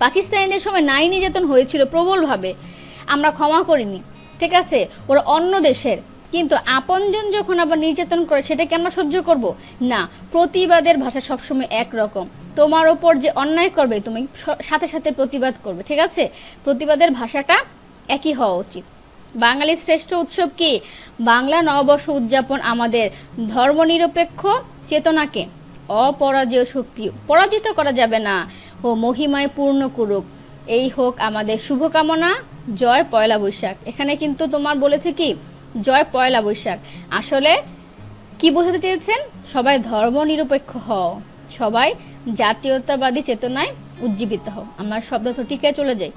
পাকিস্তানিদের সময় নারী নির্যাতন হয়েছিল প্রবলভাবে, আমরা ক্ষমা করিনি। ঠিক আছে, ওরা অন্য দেশের, কিন্তু আপনজন যখন আবার নির্যাতন করে সেটাকে আমরা সহ্য করব না। প্রতিবাদের ভাষা সবসময় একরকম, তোমার ওপর যে অন্যায় করবে তুমি সাথে সাথে প্রতিবাদ করবে। ঠিক আছে, প্রতিবাদের ভাষাটা একই হওয়া উচিত। বাঙালির শ্রেষ্ঠ উৎসব কি? বাংলা নববর্ষ উদযাপন আমাদের ধর্মনিরপেক্ষ চেতনাকে অপরাজেয় শক্তি পরাজিত করা যাবে না ও মহিমায় পূর্ণ করুক, এই হোক আমাদের শুভকামনা। জয় পয়লা বৈশাখ। এখানে কিন্তু তোমার বলেছে কি জয় পয়লা বৈশাখ, আসলে কি বোঝাতে চেয়েছেন? সবাই ধর্মনিরপেক্ষ হও, সবাই জাতীয়তাবাদী চেতনায় উজ্জীবিত হও। আমার শব্দ তো টিকে চলে যাই,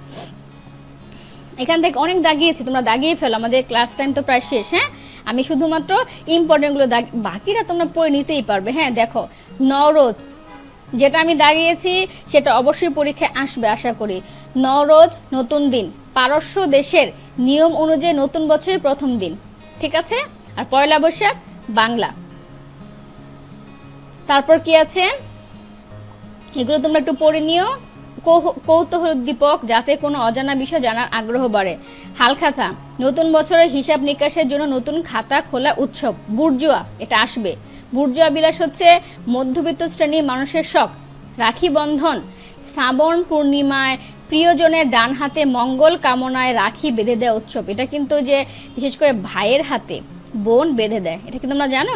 এখান থেকে অনেক দাগিয়েছি, তোমরা দাগিয়ে ফেলো, আমাদের ক্লাস টাইম তো প্রায় শেষ। হ্যাঁ, আমি শুধুমাত্র ইম্পর্টেন্ট গুলো বাকিরা তোমরা পড়ে নিতেই পারবে। হ্যাঁ দেখো, নওরোজ যেটা আমি দাগিয়েছি সেটা অবশ্যই পরীক্ষায় আসবে আশা করি। নওরোজ নতুন দিন, পারস্য দেশের নিয়ম অনুযায়ী নতুন বছরের প্রথম দিন। ঠিক আছে, আর পয়লা বৈশাখ বাংলা। তারপর কি আছে এগুলো তোমরা একটু পড়ে নিও। কৌতূহল উদ্দীপক, যাতে কোনো অজানা বিষয় জানার আগ্রহ বাড়ে। হালখাতা, নতুন বছরের হিসাব নিকাশের জন্য নতুন খাতা খোলা উৎসব। বুর্জুয়া, এটা আসবে। বুর্জুয়া বিলাস হচ্ছে মধ্যবিত্ত শ্রেণীর মানুষের শখ। রাখি বন্ধন, শ্রাবণ পূর্ণিমায় প্রিয়জনের ডান হাতে মঙ্গল কামনায় রাখি বেঁধে দেওয়া উৎসব। এটা কিন্তু যে বিশেষ করে ভাইয়ের হাতে বোন বেঁধে দেয়, এটা কি তোমরা জানো?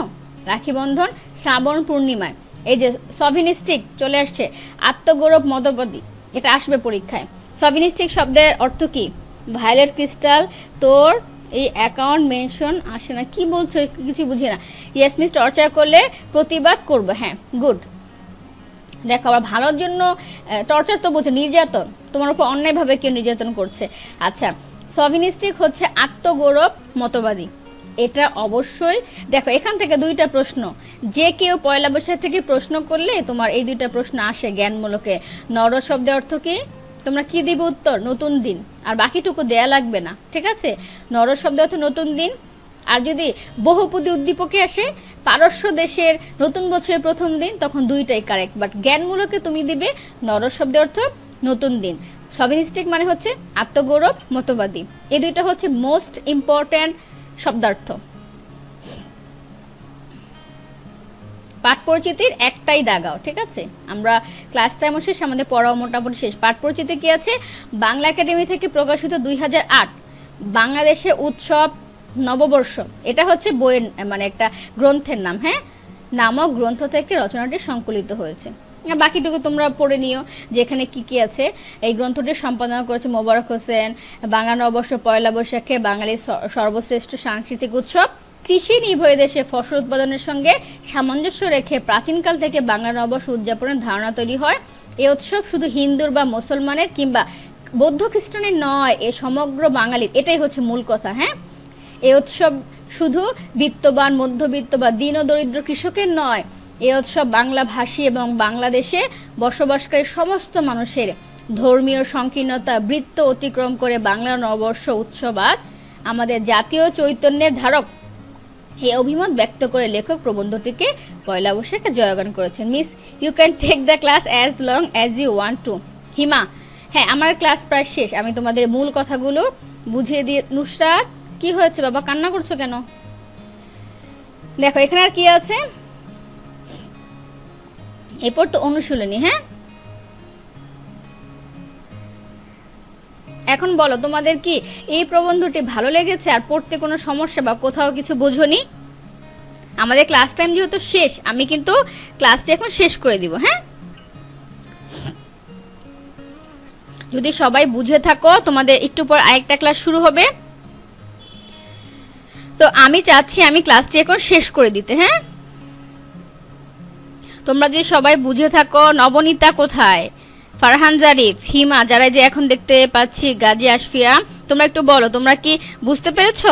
রাখি বন্ধন শ্রাবণ পূর্ণিমায়। এই যে সভিনিস্টিক চলে আসছে, আত্মগৌরব মতবাদী, এটা আসবে পরীক্ষায়। সভিনিস্টিক শব্দের অর্থ কি? ভায়োলেট ক্রিস্টাল, তোর এই অ্যাকাউন্ট মেনশন আসে না, কি বলছো কিছু বুঝি না। ইয়েস মিস, টর্চার করলে প্রতিবাদ করবে। হ্যাঁ গুড। দেখো আবার ভালোর জন্য টর্চার তো বলছে নির্যাতন, তোমার উপর অন্যায়ভাবে কেউ নির্যাতন করছে। আচ্ছা, সভিনিস্টিক হচ্ছে আত্মগৌরব মতবাদী। এটা অবশ্যই দেখো, এখান থেকে দুইটা প্রশ্ন, যে কেউ পয়লা বৈশাখ থেকে প্রশ্ন করলে তোমার এই দুইটা প্রশ্ন আসে জ্ঞানমূলকে। নর শব্দের অর্থ কি? তোমরা কি দিবে উত্তর? নতুন দিন, আর বাকিটুকু দেয়া লাগবে না। ঠিক আছে, নর শব্দের অর্থ নতুন দিন। আর যদি বহুপদী উদ্দীপকে আসে পারস্য দেশের নতুন বছরের প্রথম দিন, তখন দুইটাই কারেক্ট, বাট জ্ঞানমূলকে তুমি দিবে নর শব্দের অর্থ নতুন দিন। সভিনিস্টিক মানে হচ্ছে আত্মগৌরব মতবাদী। এই দুইটা হচ্ছে মোস্ট ইম্পর্টেন্ট শব্দার্থ। পাঠ পরিচিতির একটাই দাগাও। ঠিক আছে, আমরা ক্লাস টাইম শেষ, আমাদের পড়াও মোটামুটি শেষ। পাঠ পরিচিতি কি আছে? বাংলা একাডেমি থেকে প্রকাশিত 2008 বাংলাদেশে উৎসব নববর্ষ, এটা হচ্ছে বইয়ের মানে একটা গ্রন্থের নাম। হ্যাঁ, নামক গ্রন্থ থেকে রচনাটি সংকলিত হয়েছে। বাকিটুকু তোমরা পড়ে নিও যে এখানে কি কি আছে। এই গ্রন্থটি সম্পাদনা করেছে মোবারক হোসেন। বাংলা নববর্ষ পয়লা বৈশাখে বাঙালির সর্বশ্রেষ্ঠ সাংস্কৃতিক উৎসব। কৃষি নির্ভর দেশে ফসল উৎপাদনের সঙ্গে সামঞ্জস্য রেখে প্রাচীনকাল থেকে বাংলা নববর্ষ উদযাপনের ধারণা তৈরি হয়। এই উৎসব শুধু হিন্দুর বা মুসলমানের কিংবা বৌদ্ধ খ্রিস্টানের নয়, এ সমগ্র বাঙালির, এটাই হচ্ছে মূল কথা। হ্যাঁ, এই উৎসব শুধু বিত্তবান, মধ্যবিত্ত বা দীন ও দরিদ্র কৃষকের নয়, এই উৎসব বাংলা ভাষী এবং বাংলাদেশে বসবাসকারী সমস্ত মানুষের ধর্মীয় সংকীর্ণতা বৃত্ত অতিক্রম করে বাংলা নববর্ষ উৎসব আজ আমাদের জাতীয় চৈতন্যের ধারক। এই অভিমত ব্যক্ত করে লেখক প্রবন্ধটিকে পয়লা বৈশাখে জয়গান করেছেন। Miss, you can take the class as long as you want to. Hima, হ্যাঁ আমার ক্লাস প্রায় শেষ, আমি তোমাদের মূল কথাগুলো বুঝিয়ে দিয়ে। নুসরাত, কি হয়েছে বাবা, কান্না করছো কেন? দেখো এখানে আর কি আছে, এরপর তো অনুশীলনী। হ্যাঁ, এখন বলো তোমাদের কি এই প্রবন্ধটি ভালো লেগেছে? আর পড়তে কোনো সমস্যা বা কোথাও কিছু বোঝোনি? আমাদের ক্লাস টাইম যেহেতু শেষ, আমি কিন্তু ক্লাসটি এখন শেষ করে দিব। হ্যাঁ, যদি সবাই বুঝে থাকো, তোমাদের একটু পর আরেকটা ক্লাস শুরু হবে, তো আমি চাচ্ছি আমি ক্লাসটি এখন শেষ করে দিতে। হ্যাঁ, তোমরা যে সবাই বুঝে থাকো নবনীতা কোথায়, ফারহান জারিফ, হিমা, যারা যে এখন দেখতে পাচ্ছি, গাজী আশফিয়া, তোমরা একটু বলো তোমরা কি বুঝতে পেরেছো?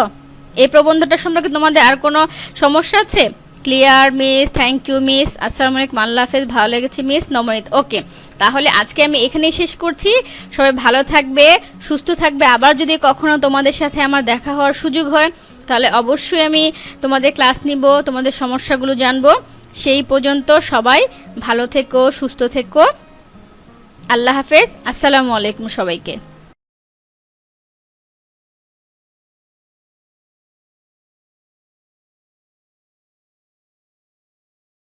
এই প্রবন্ধটা সম্পর্কে তোমাদের আর কোনো সমস্যা আছে? Clear miss, thank you miss, আসসালামু আলাইকুম, আল্লাহ হাফেজ, ভালো লেগেছে মিস নবনীত। ওকে, তাহলে আজকে আমি এখানেই শেষ করছি। সবাই ভালো থাকবে, সুস্থ থাকবে। আবার যদি কখনো তোমাদের সাথে আমার দেখা হওয়ার সুযোগ হয় তাহলে অবশ্যই আমি তোমাদের ক্লাস নিব, তোমাদের সমস্যাগুলো জানবো। সেই পর্যন্ত সবাই ভালো থেকো, সুস্থ থেকো। আল্লাহ হাফেজ, আসসালামু আলাইকুম সবাইকে।